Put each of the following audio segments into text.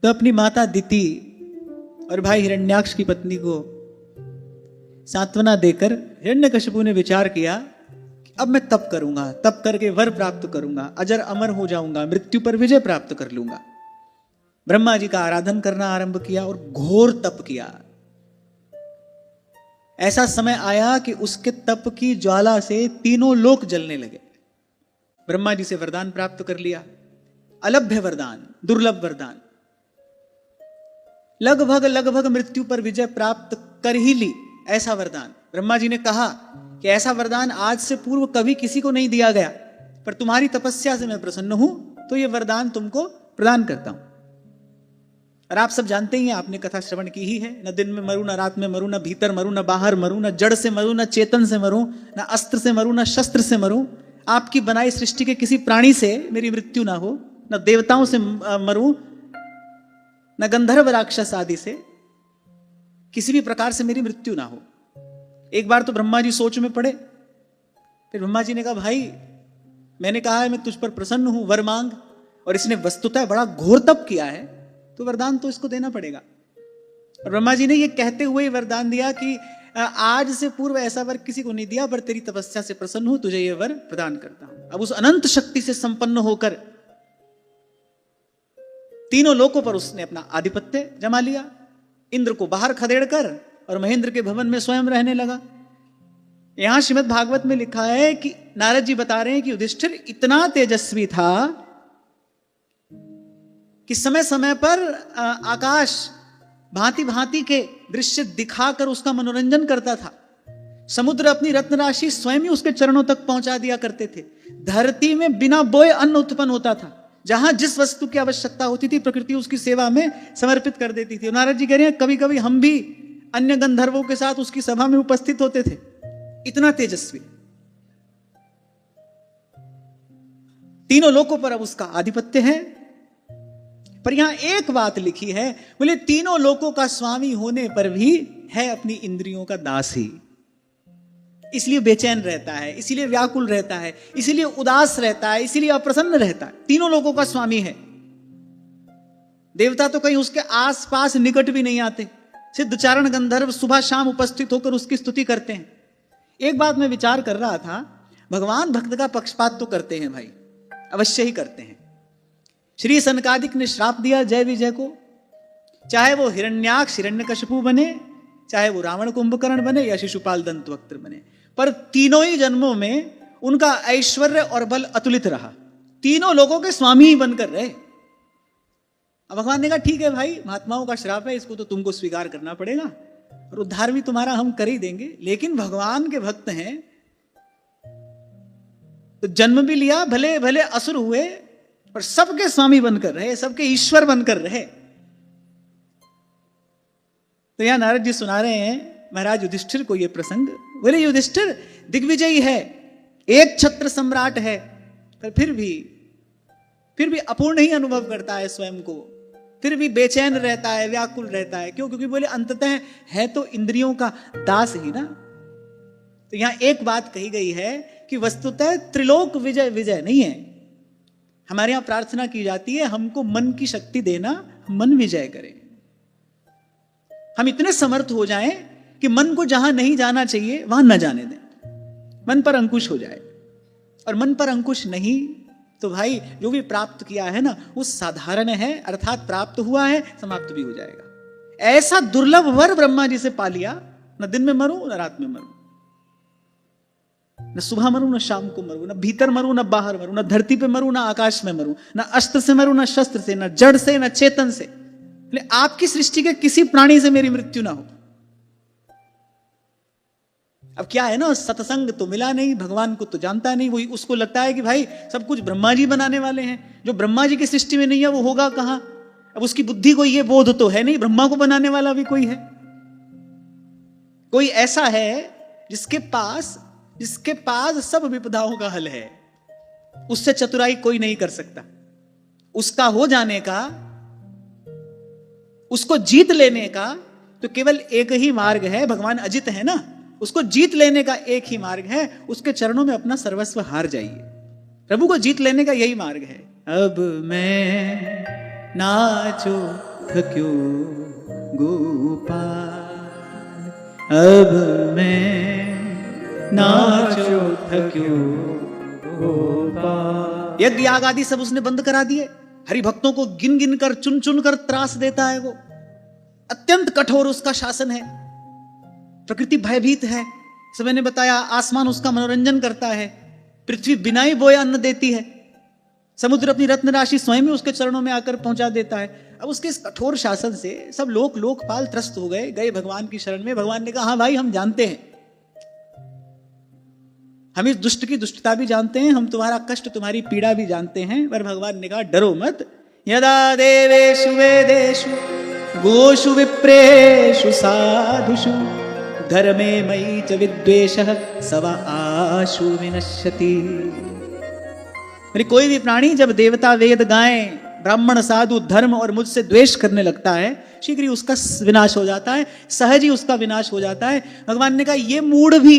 तो अपनी माता दिति और भाई हिरण्याक्ष की पत्नी को सांत्वना देकर हिरण्यकशिपु ने विचार किया कि अब मैं तप करूंगा, तप करके वर प्राप्त करूंगा, अजर अमर हो जाऊंगा, मृत्यु पर विजय प्राप्त कर लूंगा। ब्रह्मा जी का आराधन करना आरंभ किया और घोर तप किया। ऐसा समय आया कि उसके तप की ज्वाला से तीनों लोक जलने लगे। ब्रह्मा जी से वरदान प्राप्त कर लिया, अलभ्य वरदान, दुर्लभ वरदान, लगभग मृत्यु पर विजय प्राप्त कर ही ली। ऐसा वरदान ब्रह्मा जी ने कहा कि ऐसा वरदान आज से पूर्व कभी किसी को नहीं दिया गया, पर तुम्हारी तपस्या से मैं प्रसन्न हूं तो यह वरदान तुमको प्रदान करता हूं। और आप सब जानते ही हैं, आपने कथा श्रवण की ही है, न दिन में मरूं, न रात में मरूं, न भीतर मरूं, न बाहर मरूं, न जड़ से मरूं, न चेतन से मरूं, न अस्त्र से मरूं, न शस्त्र से मरूं, आपकी बनाई सृष्टि के किसी प्राणी से मेरी मृत्यु ना हो, न देवताओं से मरूं, न गंधर्व राक्षस आदि से, किसी भी प्रकार से मेरी मृत्यु ना हो। एक बार तो ब्रह्मा जी सोच में पड़े। फिर ब्रह्मा जी ने कहा, भाई मैंने कहा है मैं तुझ पर प्रसन्न हूं, वर मांग, और इसने वस्तुतः बड़ा घोर तप किया है तो वरदान तो इसको देना पड़ेगा। और ब्रह्मा जी ने यह कहते हुए वरदान दिया कि आज से पूर्व ऐसा वर किसी को नहीं दिया, पर तेरी तपस्या से प्रसन्न हूं, तुझे यह वर प्रदान करता हूं। अब उस अनंत शक्ति से संपन्न होकर तीनों लोकों पर उसने अपना आधिपत्य जमा लिया। इंद्र को बाहर खदेड़ कर और महेंद्र के भवन में स्वयं रहने लगा। यहां श्रीमद् भागवत में लिखा है कि नारद जी बता रहे हैं कि युधिष्ठिर इतना तेजस्वी था कि समय समय पर आकाश भांति भांति के दृश्य दिखाकर उसका मनोरंजन करता था। समुद्र अपनी रत्न राशि स्वयं ही उसके चरणों तक पहुंचा दिया करते थे। धरती में बिना बोए अन्न उत्पन्न होता था। जहां जिस वस्तु की आवश्यकता होती थी प्रकृति उसकी सेवा में समर्पित कर देती थी। नारद जी कह रहे हैं कभी कभी हम भी अन्य गंधर्वों के साथ उसकी सभा में उपस्थित होते थे। इतना तेजस्वी, तीनों लोकों पर अब उसका आधिपत्य है। पर यहां एक बात लिखी है, बोले तीनों लोकों का स्वामी होने पर भी है अपनी इंद्रियों का दास ही। इसलिए बेचैन रहता है, इसीलिए व्याकुल रहता है, इसीलिए उदास रहता है, इसीलिए अप्रसन्न रहता है। तीनों लोगों का स्वामी है। देवता तो कहीं उसके आसपास निकट भी नहीं आते। सिद्धचारण गंधर्व सुबह शाम उपस्थित होकर उसकी स्तुति करते हैं। एक बात मैं विचार कर रहा था, भगवान भक्त का पक्षपात तो करते हैं भाई, अवश्य ही करते हैं। श्री सनकादिक ने श्राप दिया जय विजय को, चाहे वो हिरण्याक्ष हिरण्यकशिपु बने, चाहे वो रावण कुंभकर्ण बने या शिशुपाल दंतवक्त्र बने, पर तीनों ही जन्मों में उनका ऐश्वर्य और बल अतुलित रहा। तीनों लोगों के स्वामी ही बनकर रहे। अब भगवान ने कहा ठीक है भाई, महात्माओं का श्राप है, इसको तो तुमको स्वीकार करना पड़ेगा और उद्धार भी तुम्हारा हम कर ही देंगे। लेकिन भगवान के भक्त हैं तो जन्म भी लिया, भले भले असुर हुए, पर सबके स्वामी बनकर रहे, सबके ईश्वर बनकर रहे। तो यहां नारद जी सुना रहे हैं महाराज युधिष्ठिर को यह प्रसंग। बोले युधिष्ठिर दिग्विजयी है, एक छत्र सम्राट है, पर फिर भी अपूर्ण ही अनुभव करता है स्वयं को, फिर भी बेचैन रहता है, व्याकुल रहता है। क्यों? क्योंकि बोले अंततः है तो इंद्रियों का दास ही ना। तो यहां एक बात कही गई है कि वस्तुतः त्रिलोक विजय विजय नहीं है। हमारे यहां प्रार्थना की जाती है हमको मन की शक्ति देना, मन विजय करें। हम इतने समर्थ हो जाएं कि मन को जहां नहीं जाना चाहिए वहां न जाने दें, मन पर अंकुश हो जाए। और मन पर अंकुश नहीं तो भाई जो भी प्राप्त किया है ना वो साधारण है, अर्थात प्राप्त हुआ है, समाप्त भी हो जाएगा। ऐसा दुर्लभ वर ब्रह्मा जी से पा लिया, न दिन में मरूं न रात में मरूं, न सुबह मरूं न शाम को मरूं, न भीतर मरूं न बाहर मरूं, न धरती पे मरूं न आकाश में मरूं, न अस्त्र से मरूं न शस्त्र से, न जड़ से न चेतन से। आपकी सृष्टि के किसी प्राणी से मेरी मृत्यु ना हो। अब क्या है ना, सत्संग तो मिला नहीं, भगवान को तो जानता नहीं, वही उसको लगता है कि भाई सब कुछ ब्रह्मा जी बनाने वाले हैं, जो ब्रह्मा जी की सृष्टि में नहीं है वो होगा कहां। अब उसकी बुद्धि को ये बोध तो है नहीं ब्रह्मा को बनाने वाला भी कोई है। कोई ऐसा है जिसके पास सब विपदाओं का हल है, उससे चतुराई कोई नहीं कर सकता। उसका हो जाने का, उसको जीत लेने का तो केवल एक ही मार्ग है। भगवान अजित है ना, उसको जीत लेने का एक ही मार्ग है, उसके चरणों में अपना सर्वस्व हार जाइए। प्रभु को जीत लेने का यही मार्ग है। अब मैं नाचो थक्यो गोपाल, अब मैं नाचो थक्यो गोपाल। यज्ञ याग आदि सब उसने बंद करा दिए। हरि भक्तों को गिन गिन कर चुन चुन कर त्रास देता है। वो अत्यंत कठोर उसका शासन है। प्रकृति भयभीत है। सब मैंने बताया, आसमान उसका मनोरंजन करता है। पृथ्वी बिना ही बोए अन्न देती है। समुद्र अपनी रत्न राशि स्वयं ही उसके चरणों में आकर पहुंचा देता है। अब उसके इस कठोर शासन से सब लोकपाल त्रस्त हो गए भगवान की शरण में। भगवान ने कहा, हाँ भाई, हम जानते हैं, हम इस दुष्ट की दुष्टता भी जानते हैं, हम तुम्हारा कष्ट, तुम्हारी पीड़ा भी जानते हैं। पर भगवान ने कहा, डरो मत। यदा देवेषु वेदेषु गोषु विप्रेषु साधुषु धर्मे मयि च विद्वेषः सवा आशु विनश्यति। मेरी कोई भी प्राणी जब देवता वेद गाएं, ब्राह्मण साधु धर्म और मुझसे द्वेष करने लगता है, शीघ्र ही उसका विनाश हो जाता है, सहज ही उसका विनाश हो जाता है। भगवान ने कहा, ये मूढ़ भी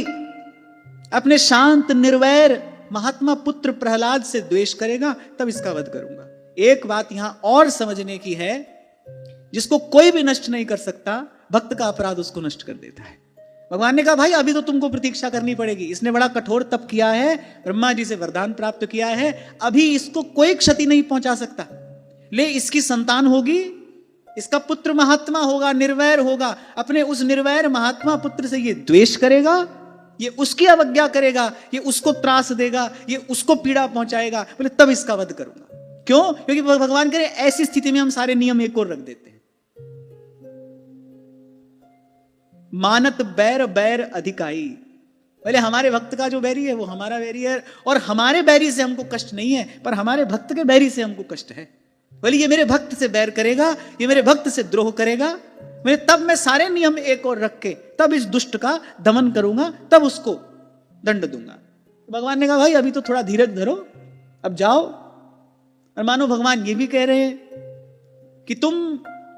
अपने शांत निर्वैर महात्मा पुत्र प्रहलाद से द्वेष करेगा, तब इसका वध करूंगा। एक बात यहां और समझने की है, जिसको कोई भी नष्ट नहीं कर सकता, भक्त का अपराध उसको नष्ट कर देता है। भगवान ने कहा, भाई अभी तो तुमको प्रतीक्षा करनी पड़ेगी। इसने बड़ा कठोर तप किया है, ब्रह्मा जी से वरदान प्राप्त किया है, अभी इसको कोई क्षति नहीं पहुंचा सकता। ले, इसकी संतान होगी, इसका पुत्र महात्मा होगा, निर्वैर होगा। अपने उस निर्वैर महात्मा पुत्र से ये द्वेष करेगा, ये उसकी अवज्ञा करेगा, ये उसको त्रास देगा, ये उसको पीड़ा पहुंचाएगा। बोले तब इसका वध करूंगा। क्यों? क्योंकि भगवान कह रहे ऐसी स्थिति में हम सारे नियम एक और रख देते हैं। मानत बैर बैर अधिकाई। पहले हमारे भक्त का जो बैरी है वो हमारा बैरी है, और हमारे बैरी से हमको कष्ट नहीं है, पर हमारे भक्त के बैरी से हमको कष्ट है। बोले ये मेरे भक्त से बैर करेगा, ये मेरे भक्त से द्रोह करेगा, तब मैं सारे नियम एक और रख के तब इस दुष्ट का दमन करूंगा, तब उसको दंड दूंगा। भगवान ने कहा, भाई अभी तो थोड़ा धीरज धरो, अब जाओ। और मानो भगवान ये भी कह रहे हैं कि तुम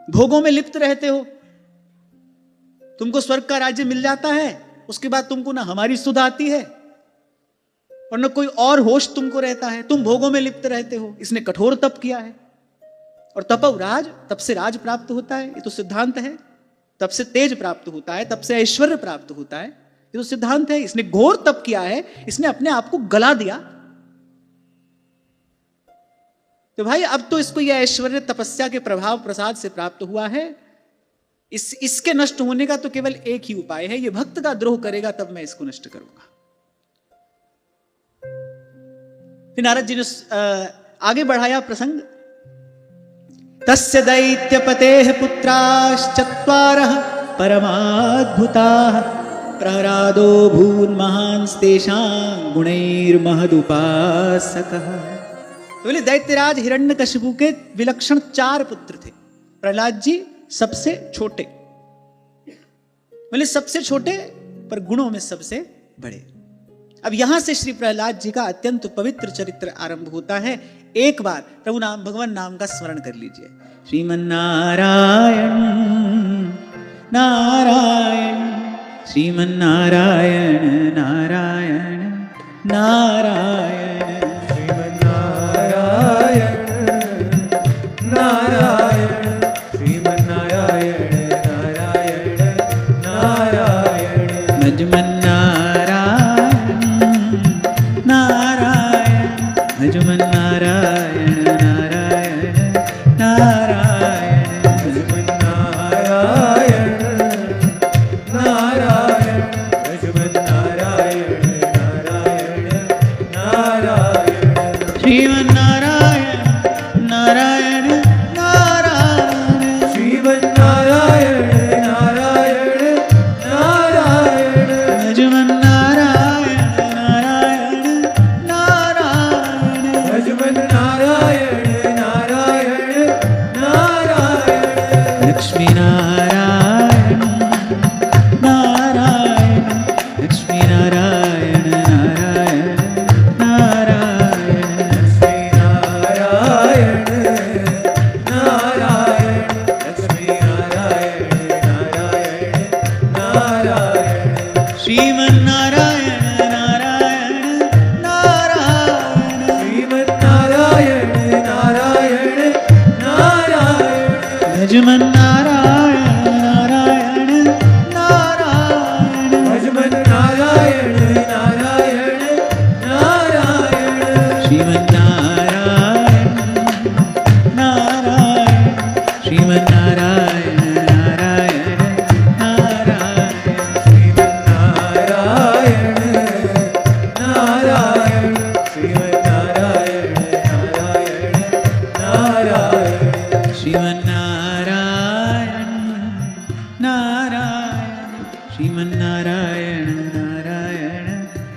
भोगों में लिप्त रहते हो, तुमको स्वर्ग का राज्य मिल जाता है, उसके बाद तुमको ना हमारी सुध आती है और न कोई और होश तुमको रहता है, तुम भोगों में लिप्त रहते हो। इसने कठोर तप किया है, और तपव राज, तप से राज प्राप्त होता है, ये तो सिद्धांत है। तप से तेज प्राप्त होता है, तप से ऐश्वर्य प्राप्त होता है, ये तो सिद्धांत है। इसने घोर तप किया है, इसने अपने आप को गला दिया। तो भाई अब तो इसको यह ऐश्वर्य तपस्या के प्रभाव प्रसाद से प्राप्त हुआ है। इसके नष्ट होने का तो केवल एक ही उपाय है, ये भक्त का द्रोह करेगा तब मैं इसको नष्ट करूंगा। फिर नारद जी ने आगे बढ़ाया प्रसंग। तस्य दैत्यपतेः पुत्राश्चत्वारः परमाद्भुताः प्रहरादो भून्महांस्तेषां गुणैर्महदुपासकः। बोले दैत्यराज हिरण्यकशिपु के विलक्षण 4 पुत्र थे। प्रहलाद जी सबसे छोटे, बोले सबसे छोटे पर गुणों में सबसे बड़े। अब यहां से श्री प्रहलाद जी का अत्यंत पवित्र चरित्र आरंभ होता है। एक बार प्रभु नाम, भगवान नाम का स्मरण कर लीजिए। श्रीमन्नारायण नारायण, श्रीमन्नारायण नारायण नारायण, श्रीमन्नारायण नारायण, श्रीमन्नारायण नारायण नारायण, भजमन्नारायण नारायण, भजमन्नारायण नारायण नारायण, भजमन्नारायण नारायण, भजमन्नारायण नारायण नारायण, श्रीमन्नारायण नारायण नारायण, श्रीमन्नारायण नारायण नारायण, भजमन्नारायण नारायण नारायण, भजमन्नारायण नारायण नारायण, लक्ष्मी नारायण नारायण, लक्ष्मी नारायण नारायण नारायण, लक्ष्मी नारायण नारायण, लक्ष्मी नारायण नारायण नारायण, श्रीमन्नारायण नारायण नारायण, श्रीमन्नारायण नारायण नारायण, भजमन नारायण नारायण नारायण, भजमन नारायण नारायण नारायण, श्रीमन नारायण नारायण, श्रीमन नारायण नारायण नारायण, श्रीमन नारायण नारायण, श्रीमन नारायण नारायण नारायण, श्रीमन नारायण नारायण, श्रीमन नारायण नारायण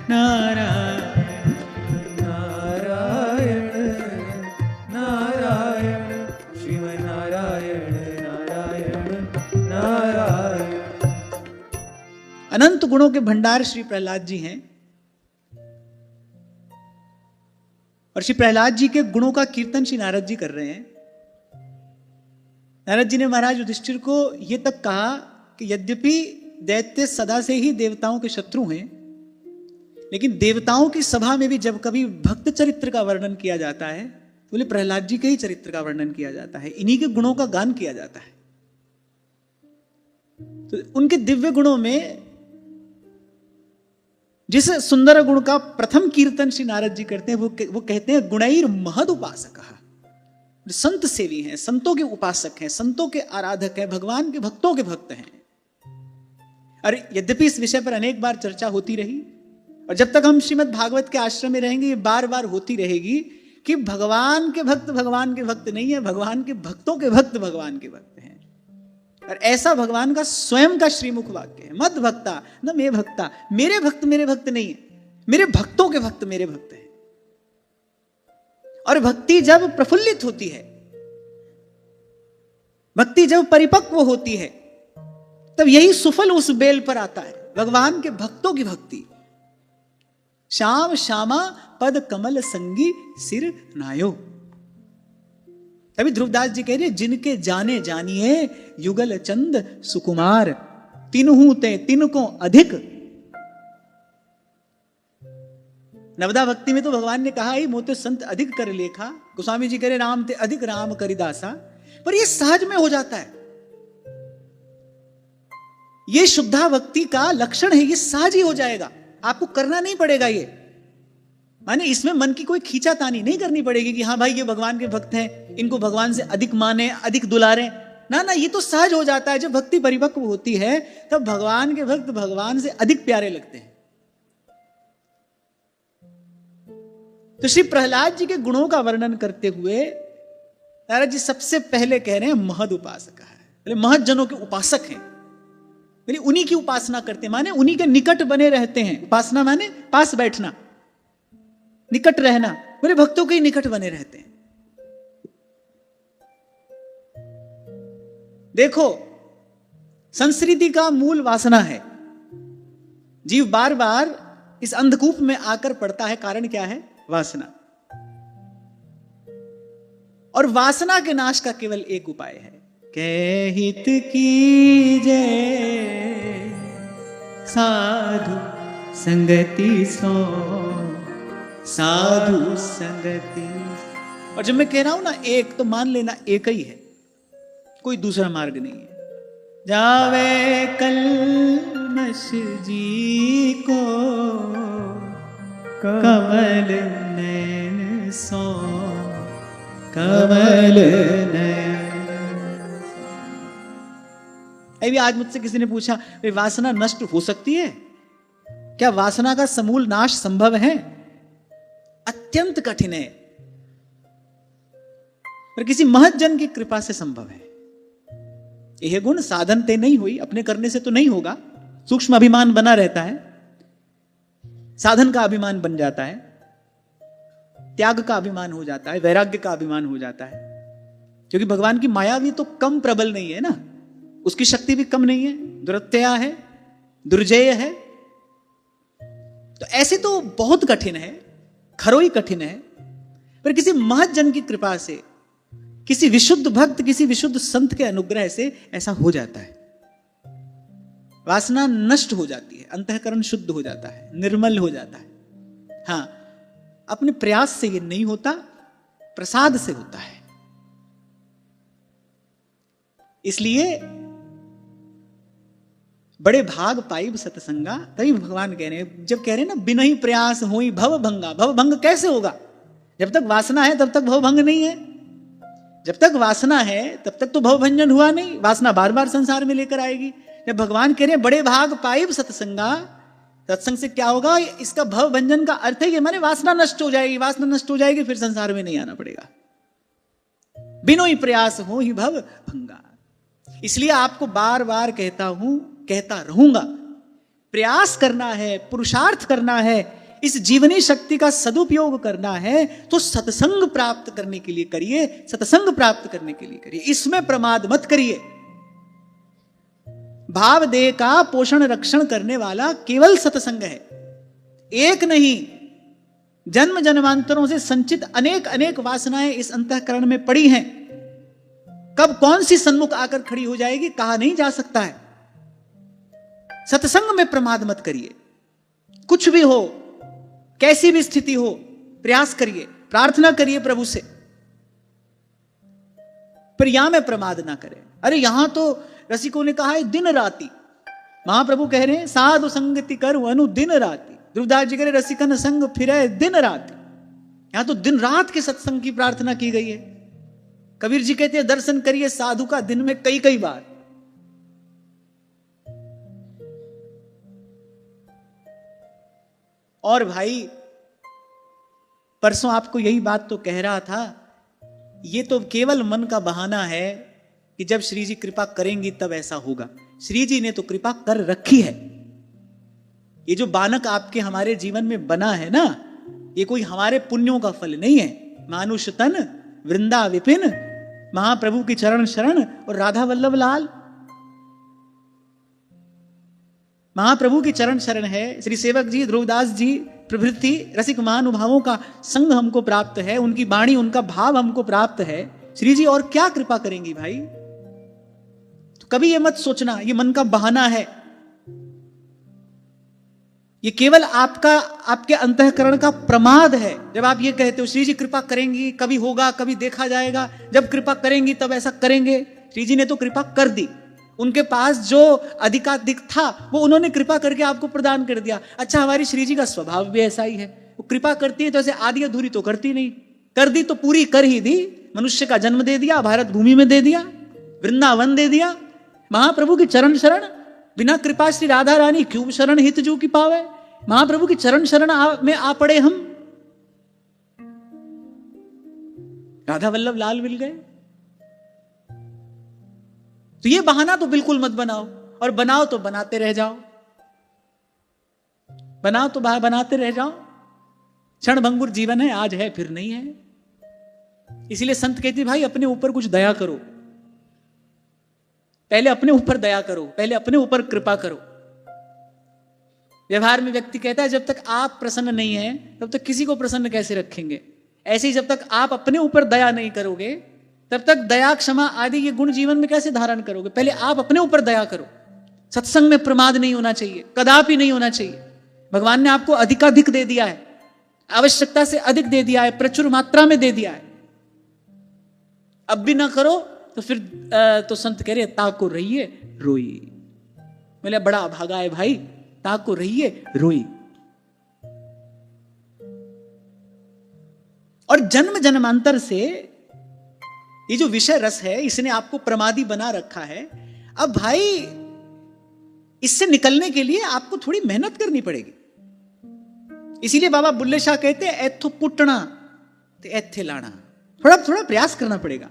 नारायण, नारायण नारायण, श्रीमन नारायण नारायण नारायण। अनंत गुणों के भंडार श्री प्रहलाद जी हैं और श्री प्रहलाद जी के गुणों का कीर्तन श्री नारद जी कर रहे हैं। नारद जी ने महाराज युधिष्ठिर को यह तक कहा कि यद्यपि दैत्य सदा से ही देवताओं के शत्रु हैं, लेकिन देवताओं की सभा में भी जब कभी भक्त चरित्र का वर्णन किया जाता है तो बोले प्रहलाद जी के ही चरित्र का वर्णन किया जाता है, इन्हीं के गुणों का गान किया जाता है। तो उनके दिव्य गुणों में जिस सुंदर गुण का प्रथम कीर्तन श्री नारद जी करते हैं वो कहते हैं गुणैर महद उपासक। संत सेवी हैं, संतों के उपासक हैं, संतों के आराधक हैं, भगवान के भक्तों के भक्त हैं। अरे यद्यपि इस विषय पर अनेक बार चर्चा होती रही और जब तक हम श्रीमद् भागवत के आश्रम में रहेंगे ये बार बार होती रहेगी कि भगवान के भक्त नहीं है, भगवान के भक्तों के भक्त भगवान के भक्त हैं। और ऐसा भगवान का स्वयं का श्रीमुख वाक्य है, मद भक्ता न मे भक्ता, मेरे भक्त नहीं है, मेरे भक्तों के भक्त मेरे भक्त हैं। और भक्ति जब प्रफुल्लित होती है, भक्ति जब परिपक्व होती है, तब यही सुफल उस बेल पर आता है, भगवान के भक्तों की भक्ति। श्याम श्यामा पद कमल संगी सिर नायो। तभी ध्रुवदास जी कह रहे जिनके जाने जानिए युगल चंद सुकुमार, तिनहु ते तिनको अधिक। नवदा भक्ति में तो भगवान ने कहा ही मोते संत अधिक कर लेखा, गोस्वामी जी कह रहे राम ते अधिक राम करिदासा। पर ये सहज में हो जाता है, ये शुद्धा भक्ति का लक्षण है, ये सहज ही हो जाएगा, आपको करना नहीं पड़ेगा। ये माने इसमें मन की कोई खींचातानी नहीं करनी पड़ेगी कि हाँ भाई ये भगवान के भक्त हैं, इनको भगवान से अधिक माने, अधिक दुलारे। ना, ये तो सहज हो जाता है। जब भक्ति परिपक्व होती है तब भगवान के भक्त भगवान से अधिक प्यारे लगते हैं। तो श्री प्रहलाद जी के गुणों का वर्णन करते हुए नारद जी सबसे पहले कह रहे हैं महद उपासक है, महद जनों के उपासक हैं, उन्हीं की उपासना करते हैं, माने उन्हीं के निकट बने रहते हैं। उपासना माने पास बैठना, निकट रहना, बोले भक्तों के ही निकट बने रहते हैं। देखो संस्कृति का मूल वासना है, जीव बार बार इस अंधकूप में आकर पड़ता है। कारण क्या है? वासना। और वासना के नाश का केवल एक उपाय है, कहहित कीजे साधु संगति सो, साधु संगति। और जब मैं कह रहा हूं ना एक, तो मान लेना एक ही है, कोई दूसरा मार्ग नहीं है। जावे कलमश जी को कमल नयन सो, कमल नयन। अभी आज मुझसे किसी ने पूछा वासना नष्ट हो सकती है क्या? वासना का समूल नाश संभव है? अत्यंत कठिन है, पर किसी महज्जन की कृपा से संभव है। यह गुण साधन ते नहीं हुई, अपने करने से तो नहीं होगा। सूक्ष्म अभिमान बना रहता है, साधन का अभिमान बन जाता है, त्याग का अभिमान हो जाता है, वैराग्य का अभिमान हो जाता है। क्योंकि भगवान की माया भी तो कम प्रबल नहीं है ना, उसकी शक्ति भी कम नहीं है, दुरत्यया है, दुर्जय है। तो ऐसे तो बहुत कठिन है, खरोई कठिन है। पर किसी महज्जन की कृपा से, किसी विशुद्ध भक्त, किसी विशुद्ध संत के अनुग्रह से ऐसा हो जाता है। वासना नष्ट हो जाती है, अंतःकरण शुद्ध हो जाता है, निर्मल हो जाता है। हाँ, अपने प्रयास से ये नहीं होता, प्रसाद से होता है। इसलिए बड़े भाग पाइब सतसंगा, तभी भगवान कह रहे हैं, जब कह रहे हैं ना बिनहि प्रयास होई भव भंगा, भव भंग कैसे होगा? जब तक वासना है तब तक भव भंग नहीं है। जब तक वासना है तब तक तो भवभंजन हुआ नहीं, वासना बार बार संसार में लेकर आएगी। जब भगवान कह रहे हैं बड़े भाग पाइब सत्संगा, सत्संग से क्या होगा? इसका भवभंजन का अर्थ है कि हमारी वासना नष्ट हो जाएगी, वासना नष्ट हो जाएगी फिर संसार में नहीं आना पड़ेगा। बिनो ही प्रयास हो ही भव भंगा। इसलिए आपको बार बार कहता हूं, कहता रहूंगा, प्रयास करना है, पुरुषार्थ करना है, इस जीवनी शक्ति का सदुपयोग करना है तो सत्संग प्राप्त करने के लिए करिए, सत्संग प्राप्त करने के लिए करिए, इसमें प्रमाद मत करिए। भाव देह का पोषण रक्षण करने वाला केवल सत्संग है, एक नहीं, जन्म जन्मांतरों से संचित अनेक अनेक वासनाएं इस अंतःकरण में पड़ी हैं। कब कौन सी सन्मुख आकर खड़ी हो जाएगी कहा नहीं जा सकता है। सत्संग में प्रमाद मत करिए, कुछ भी हो, कैसी भी स्थिति हो, प्रयास करिए, प्रार्थना करिए प्रभु से, पर यहां में प्रमाद ना करें। अरे यहां तो रसिकों ने कहा है दिन राति, महाप्रभु कह रहे हैं साधु संगति कर अनु दिन राति। ध्रुवदास जी कह रहे रसिकन संग फिरे दिन राति। यहां तो दिन रात के सत्संग की प्रार्थना की गई है। कबीर जी कहते हैं दर्शन करिए साधु का दिन में कई कई बार। और भाई परसों आपको यही बात तो कह रहा था, ये तो केवल मन का बहाना है कि जब श्री जी कृपा करेंगी तब ऐसा होगा। श्री जी ने तो कृपा कर रखी है। ये जो बानक आपके हमारे जीवन में बना है ना, ये कोई हमारे पुण्यों का फल नहीं है। मानुष तन वृंदा विपिन, महाप्रभु की चरण शरण और राधा वल्लभ लाल, महाप्रभु की चरण शरण है। श्री सेवक जी, ध्रुवदास जी प्रभृति रसिक महानुभावों का संग हमको प्राप्त है, उनकी वाणी, उनका भाव हमको प्राप्त है। श्री जी और क्या कृपा करेंगी भाई? तो कभी ये मत सोचना ये मन का बहाना है। ये केवल आपके अंतःकरण का प्रमाद है। जब आप ये कहते हो श्री जी कृपा करेंगी, कभी होगा, कभी देखा जाएगा, जब कृपा करेंगी तब ऐसा करेंगे। श्री जी ने तो कृपा कर दी, उनके पास जो अधिकाधिक था वो उन्होंने कृपा करके आपको प्रदान कर दिया। अच्छा, हमारी श्री जी का स्वभाव भी ऐसा ही है, वो कृपा करती है तो ऐसे आधी अधूरी तो करती नहीं, कर दी तो पूरी कर ही दी। मनुष्य का जन्म दे दिया, भारत भूमि में दे दिया, वृंदावन दे दिया, महाप्रभु की चरण शरण, बिना कृपा श्री राधा रानी क्यों शरण हित जू की पावे। महाप्रभु की चरण शरण में आ पड़े हम, राधा वल्लभ लाल मिल गए। तो ये बहाना तो बिल्कुल मत बनाओ, और बनाओ तो बनाते रह जाओ, बनाओ तो बनाते रह जाओ। क्षण भंगुर जीवन है, आज है फिर नहीं है। इसलिए संत कहते भाई अपने ऊपर कुछ दया करो, पहले अपने ऊपर दया करो, पहले अपने ऊपर कृपा करो। व्यवहार में व्यक्ति कहता है जब तक आप प्रसन्न नहीं है तब तक किसी को प्रसन्न कैसे रखेंगे। ऐसे ही जब तक आप अपने ऊपर दया नहीं करोगे तब तक दया, क्षमा आदि ये गुण जीवन में कैसे धारण करोगे। पहले आप अपने ऊपर दया करो। सत्संग में प्रमाद नहीं होना चाहिए, कदापि नहीं होना चाहिए। भगवान ने आपको अधिकाधिक दे दिया है, आवश्यकता से अधिक दे दिया है, प्रचुर मात्रा में दे दिया है। अब भी ना करो तो फिर तो संत कह रहे ताको रहिए रोई। बोले बड़ा अभागा है भाई, ताको रहिए रोई। और जन्म जन्मांतर से ये जो विषय रस है इसने आपको प्रमादी बना रखा है। अब भाई इससे निकलने के लिए आपको थोड़ी मेहनत करनी पड़ेगी। इसीलिए बाबा बुल्ले शाह कहते हैं एथो पुटना ते एथे लाना, थोड़ा थोड़ा प्रयास करना पड़ेगा।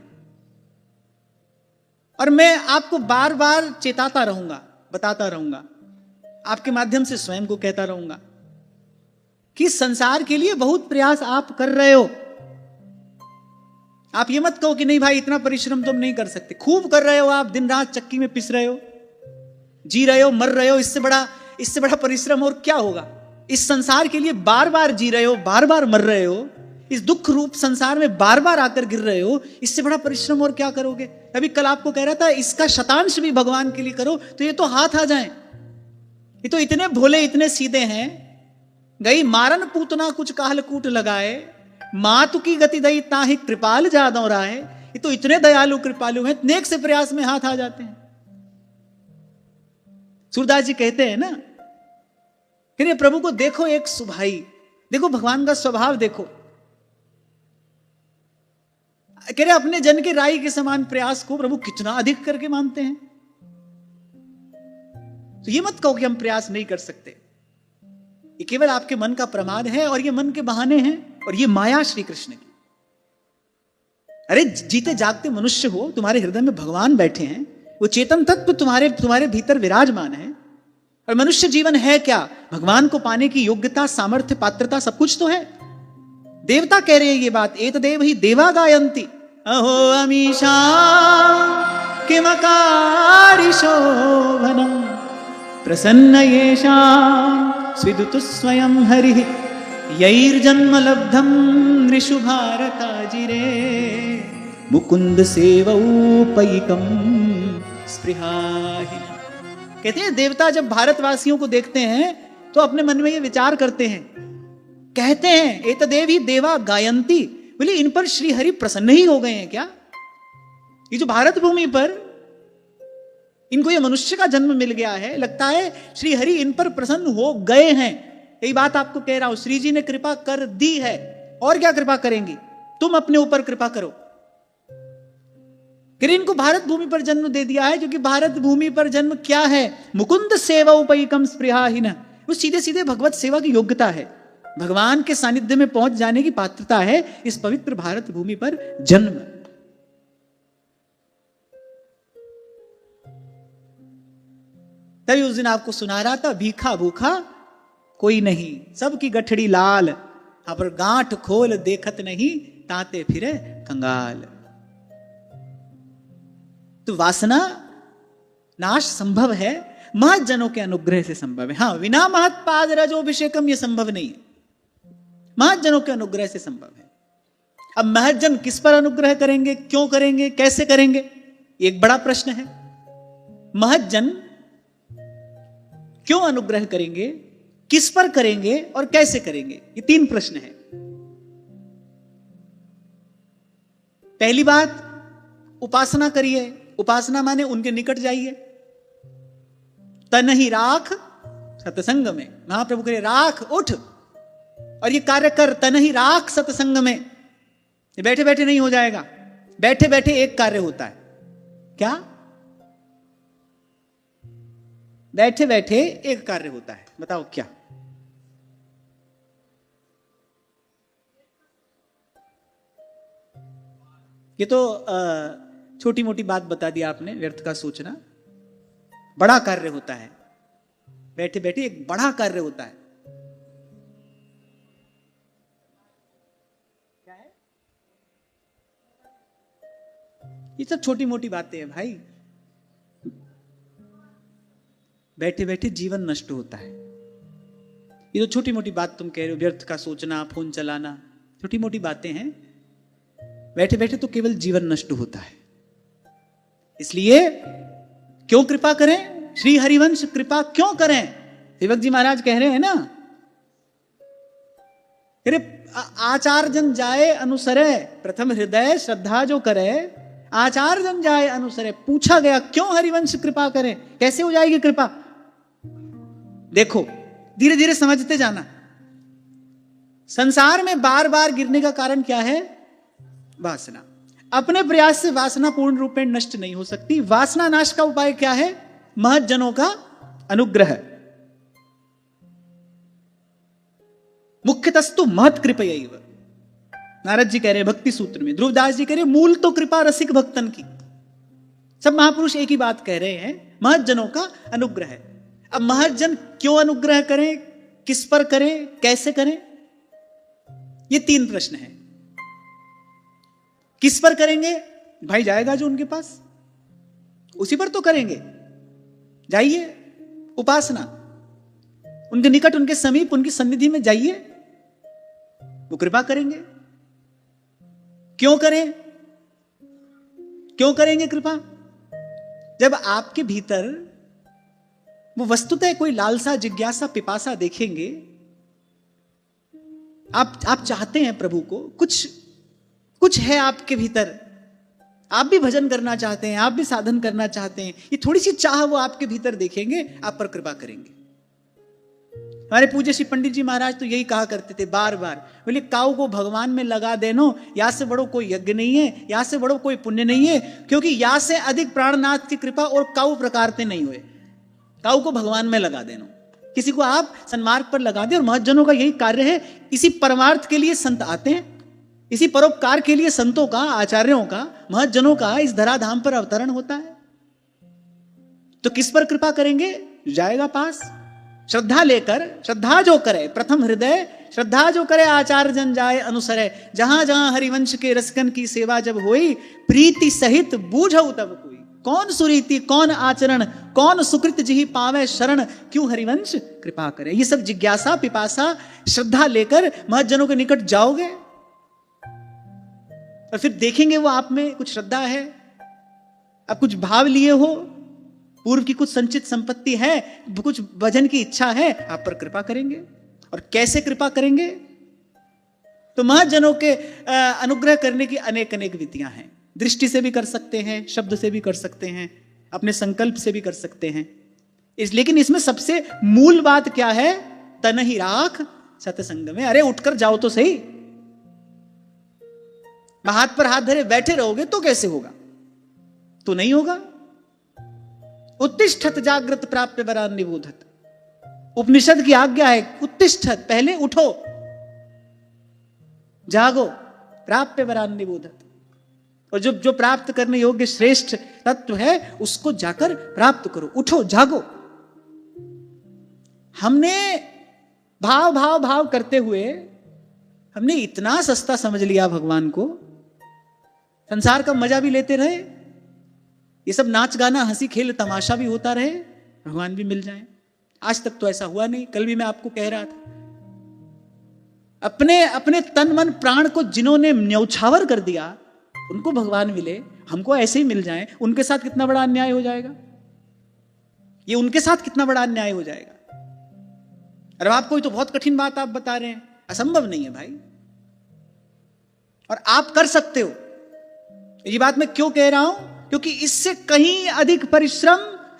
और मैं आपको बार बार चेताता रहूंगा, बताता रहूंगा, आपके माध्यम से स्वयं को कहता रहूंगा कि संसार के लिए बहुत प्रयास आप कर रहे हो। आप ये मत कहो कि नहीं भाई इतना परिश्रम तुम नहीं कर सकते। खूब कर रहे हो आप, दिन रात चक्की में पिस रहे हो, जी रहे हो, मर रहे हो। इससे बड़ा परिश्रम और क्या होगा। इस संसार के लिए बार बार जी रहे हो, बार बार मर रहे हो, इस दुख रूप संसार में बार बार आकर गिर रहे हो। इससे बड़ा परिश्रम और क्या करोगे। अभी कल आपको कह रहा था इसका शतांश भी भगवान के लिए करो तो ये तो हाथ आ जाए। ये तो इतने भोले, इतने सीधे हैं। गई मारन पूतना कुछ काहल कूट लगाए, मातु की गति दई ताहि कृपाल जादो राय। ये तो इतने दयालु कृपालु हैं, नेक से प्रयास में हाथ आ जाते हैं। सूरदास जी कहते हैं ना, कह रहे प्रभु को देखो एक सुभाई, देखो भगवान का स्वभाव देखो। कह रहे अपने जन के राई के समान प्रयास को प्रभु कितना अधिक करके मानते हैं। तो ये मत कहो कि हम प्रयास नहीं कर सकते, ये केवल आपके मन का प्रमाद है और ये मन के बहाने हैं और ये माया श्री कृष्ण की। अरे जीते जागते मनुष्य हो, तुम्हारे हृदय में भगवान बैठे हैं, वो चेतन तत्व तुम्हारे भीतर विराजमान है। और मनुष्य जीवन है क्या? भगवान को पाने की योग्यता, सामर्थ्य, पात्रता सब कुछ तो है। देवता कह रहे हैं ये बात, एतदेव ही देवा गायन्ति अहो अमीशा किमकारी शोभनम प्रसन्न येषां स्विदुतु स्वयं हरिः यैर्जन्म लब्धं नृषु भारताजिरे मुकुंद सेवौपैकं स्पृहाहि। कहते हैं देवता जब भारतवासियों को देखते हैं तो अपने मन में ये विचार करते हैं, कहते हैं एतदेव ही देवा गायन्ति, बोले इन पर श्री हरि प्रसन्न ही हो गए हैं क्या? ये जो भारत भूमि पर इनको ये मनुष्य का जन्म मिल गया है, लगता है श्री हरि इन पर प्रसन्न हो गए हैं। यही बात आपको कह रहा हूं, श्री जी ने कृपा कर दी है, और क्या कृपा करेंगी? तुम अपने ऊपर कृपा करो। कि इनको भारत भूमि पर जन्म दे दिया है, क्योंकि भारत भूमि पर जन्म क्या है? मुकुंद सेवा उपैकम स्पृहाहीन, वो सीधे सीधे भगवत सेवा की योग्यता है, भगवान के सानिध्य में पहुंच जाने की पात्रता है इस पवित्र भारत भूमि पर जन्म। तभी उस दिन आपको सुना रहा था, भीखा भूखा कोई नहीं, सबकी गठड़ी लाल, यहां पर गांठ खोल देखत नहीं, ताते फिरे कंगाल। तो वासना नाश संभव है, महत जनों के अनुग्रह से संभव है। हाँ, बिना महत पाद रजोभिषेकम ये संभव नहीं है, महत जनों के अनुग्रह से संभव है। अब महत जन किस पर अनुग्रह करेंगे, क्यों करेंगे, कैसे करेंगे, एक बड़ा प्रश्न है। महत जन क्यों अनुग्रह करेंगे, किस पर करेंगे और कैसे करेंगे, ये तीन प्रश्न है। पहली बात, उपासना करिए। उपासना माने उनके निकट जाइए। तन ही राख सत्संग में, महाप्रभु करे राख उठ और ये कार्य कर, तन ही राख सत्संग में। ये बैठे बैठे नहीं हो जाएगा, बैठे बैठे एक कार्य होता है। क्या? बैठे बैठे एक कार्य होता है, बताओ क्या? ये तो छोटी मोटी बात बता दी आपने, व्यर्थ का सोचना। बड़ा कार्य होता है, बैठे बैठे एक बड़ा कार्य होता है। क्या है? ये सब छोटी मोटी बातें हैं भाई। बैठे बैठे जीवन नष्ट होता है। ये जो छोटी मोटी बात तुम कह रहे हो, व्यर्थ का सोचना, फोन चलाना, छोटी मोटी बातें हैं। बैठे बैठे तो केवल जीवन नष्ट होता है। इसलिए क्यों कृपा करें? श्री हरिवंश कृपा क्यों करें? सेवक जी महाराज कह रहे हैं ना, अरे आचार जन जाए अनुसरे, प्रथम हृदय श्रद्धा जो करे, आचार जन जाए अनुसरे। पूछा गया क्यों हरिवंश कृपा करें, कैसे हो जाएगी कृपा? देखो, धीरे धीरे समझते जाना। संसार में बार बार गिरने का कारण क्या है? वासना। अपने प्रयास से वासना पूर्ण रूप में नष्ट नहीं हो सकती। वासना नाश का उपाय क्या है? महत जनों का अनुग्रह। मुख्यतस्तु महत कृपयैव, नारद जी कह रहे भक्ति सूत्र में, ध्रुवदास जी कह रहे मूल तो कृपा रसिक भक्तन की। सब महापुरुष एक ही बात कह रहे हैं, महत जनों का अनुग्रह। अब महत जन क्यों अनुग्रह करें, किस पर करें, कैसे करें, ये तीन प्रश्न हैं। किस पर करेंगे? भाई जाएगा जो उनके पास, उसी पर तो करेंगे। जाइए, उपासना, उनके निकट, उनके समीप, उनकी सन्निधि में जाइए, वो कृपा करेंगे। क्यों करें? क्यों करेंगे कृपा? जब आपके भीतर वो वस्तुतः कोई लालसा, जिज्ञासा, पिपासा देखेंगे, आप चाहते हैं प्रभु को, कुछ है आपके भीतर, आप भी भजन करना चाहते हैं, आप भी साधन करना चाहते हैं, ये थोड़ी सी चाह वो आपके भीतर देखेंगे, आप पर कृपा करेंगे। हमारे पूज्य श्री पंडित जी महाराज तो यही कहा करते थे बार बार, बोले काऊ को भगवान में लगा देनो, या से बड़ो कोई यज्ञ नहीं है, या से बड़ो कोई पुण्य नहीं है, क्योंकि या से अधिक प्राणनाथ की कृपा और काऊ प्रकारते नहीं हुए। काऊ को भगवान में लगा देनो, किसी को आप सन्मार्ग पर लगा दे। और महज्जनों का यही कार्य है, इसी परमार्थ के लिए संत आते हैं, इसी परोपकार के लिए संतों का, आचार्यों का, महज्जनों का इस धराधाम पर अवतरण होता है। तो किस पर कृपा करेंगे? जाएगा पास। श्रद्धा लेकर, श्रद्धा जो करे प्रथम हृदय, श्रद्धा जो करे आचार्य जन जाए अनुसरे, जहां जहां हरिवंश के रसकन की सेवा जब होई, प्रीति सहित बूझऊ तब कोई। कौन सुरीति, कौन आचरण, कौन सुकृत जिहि पावे शरण, क्यों हरिवंश कृपा करे। ये सब जिज्ञासा, पिपासा, श्रद्धा लेकर महज्जनों के निकट जाओगे और फिर देखेंगे वो आप में कुछ श्रद्धा है, आप कुछ भाव लिए हो, पूर्व की कुछ संचित संपत्ति है, कुछ भजन की इच्छा है, आप पर कृपा करेंगे। और कैसे कृपा करेंगे? तो महज्जनों के अनुग्रह करने की अनेक अनेक विधियां हैं। दृष्टि से भी कर सकते हैं, शब्द से भी कर सकते हैं, अपने संकल्प से भी कर सकते हैं। लेकिन इसमें सबसे मूल बात क्या है? तन ही राख सतसंग में। अरे उठकर जाओ तो सही। हाथ पर हाथ धरे बैठे रहोगे तो कैसे होगा? तो नहीं होगा। उत्तिष्ठत जागृत प्राप्य वरान निबोधत। उपनिषद की आज्ञा है, उत्तिष्ठत, पहले उठो, जागो, प्राप्य वरान निबोधत। और जो प्राप्त करने योग्य श्रेष्ठ तत्व है उसको जाकर प्राप्त करो। उठो, जागो। हमने भाव भाव भाव करते हुए हमने इतना सस्ता समझ लिया भगवान को, संसार का मजा भी लेते रहे, ये सब नाच गाना हंसी खेल तमाशा भी होता रहे, भगवान भी मिल जाए। आज तक तो ऐसा हुआ नहीं। कल भी मैं आपको कह रहा था, अपने अपने तन मन प्राण को जिन्होंने न्यौछावर कर दिया उनको भगवान मिले, हमको ऐसे ही मिल जाए, उनके साथ कितना बड़ा अन्याय हो जाएगा। ये उनके साथ कितना बड़ा अन्याय हो जाएगा। अरे आपको ये तो बहुत कठिन बात आप बता रहे हैं, असंभव नहीं है भाई। और आप कर सकते हो। ये बात मैं क्यों कह रहा हूं? क्योंकि इससे कहीं अधिक परिश्रम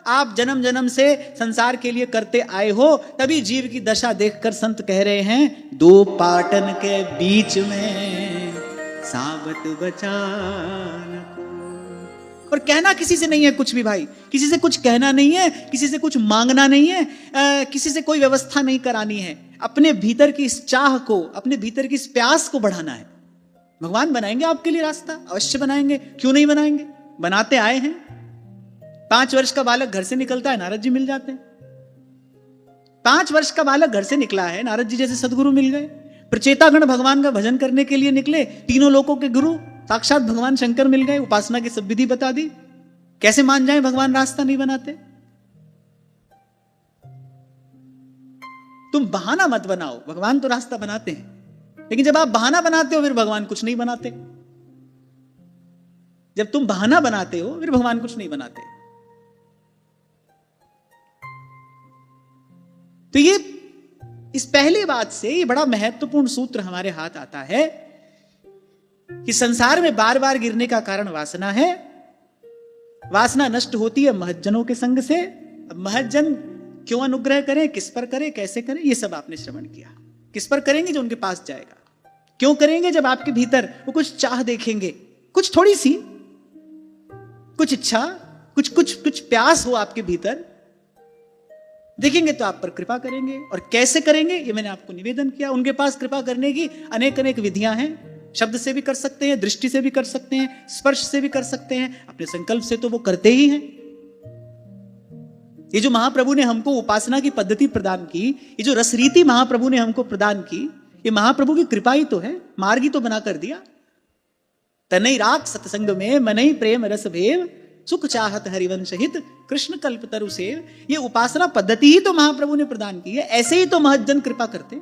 आप जन्म जन्म से संसार के लिए करते आए हो। तभी जीव की दशा देखकर संत कह रहे हैं, दो पाटन के बीच में साबत बचान। और कहना किसी से नहीं है कुछ भी भाई, किसी से कुछ कहना नहीं है, किसी से कुछ मांगना नहीं है, किसी से कोई व्यवस्था नहीं करानी है। अपने भीतर की इस चाह को, अपने भीतर की इस प्यास को बढ़ाना है। भगवान बनाएंगे आपके लिए रास्ता, अवश्य बनाएंगे, क्यों नहीं बनाएंगे, बनाते आए हैं। 5 वर्ष का बालक घर से निकलता है, नारद जी मिल जाते हैं। 5 वर्ष का बालक घर से निकला है, नारद जी जैसे सदगुरु मिल गए। प्रचेतागण भगवान का भजन करने के लिए निकले, तीनों लोकों के गुरु साक्षात भगवान शंकर मिल गए, उपासना की सब विधि बता दी। कैसे मान जाए भगवान रास्ता नहीं बनाते? तुम बहाना मत बनाओ, भगवान तो रास्ता बनाते हैं। लेकिन जब आप बहाना बनाते हो फिर भगवान कुछ नहीं बनाते। जब तुम बहाना बनाते हो फिर भगवान कुछ नहीं बनाते। तो ये इस पहली बात से ये बड़ा महत्वपूर्ण सूत्र हमारे हाथ आता है कि संसार में बार बार गिरने का कारण वासना है। वासना नष्ट होती है महज्जनों के संग से। अब महज्जन क्यों अनुग्रह करें, किस पर करें, कैसे करें, ये सब आपने श्रवण किया। किस पर करेंगे? जो उनके पास जाएगा। क्यों करेंगे? जब आपके भीतर वो कुछ चाह देखेंगे, कुछ थोड़ी सी, कुछ इच्छा, कुछ प्यास हो आपके भीतर, देखेंगे तो आप पर कृपा करेंगे। और कैसे करेंगे ये मैंने आपको निवेदन किया। उनके पास कृपा करने की अनेक अनेक विधियां हैं। शब्द से भी कर सकते हैं, दृष्टि से भी कर सकते हैं, स्पर्श से भी कर सकते हैं, अपने संकल्प से तो वो करते ही हैं। ये जो महाप्रभु ने हमको उपासना की पद्धति प्रदान की, ये जो रसरीति महाप्रभु ने हमको प्रदान की, ये महाप्रभु की कृपा ही तो है, मार्ग ही तो बना कर दिया। तनई राख सत्संग में मनई प्रेम रस भेव, सुख चाहत हरिवंश हित कृष्ण कल्प तरु सेव। ये उपासना पद्धति ही तो महाप्रभु ने प्रदान की है। ऐसे ही तो महज्जन कृपा करते।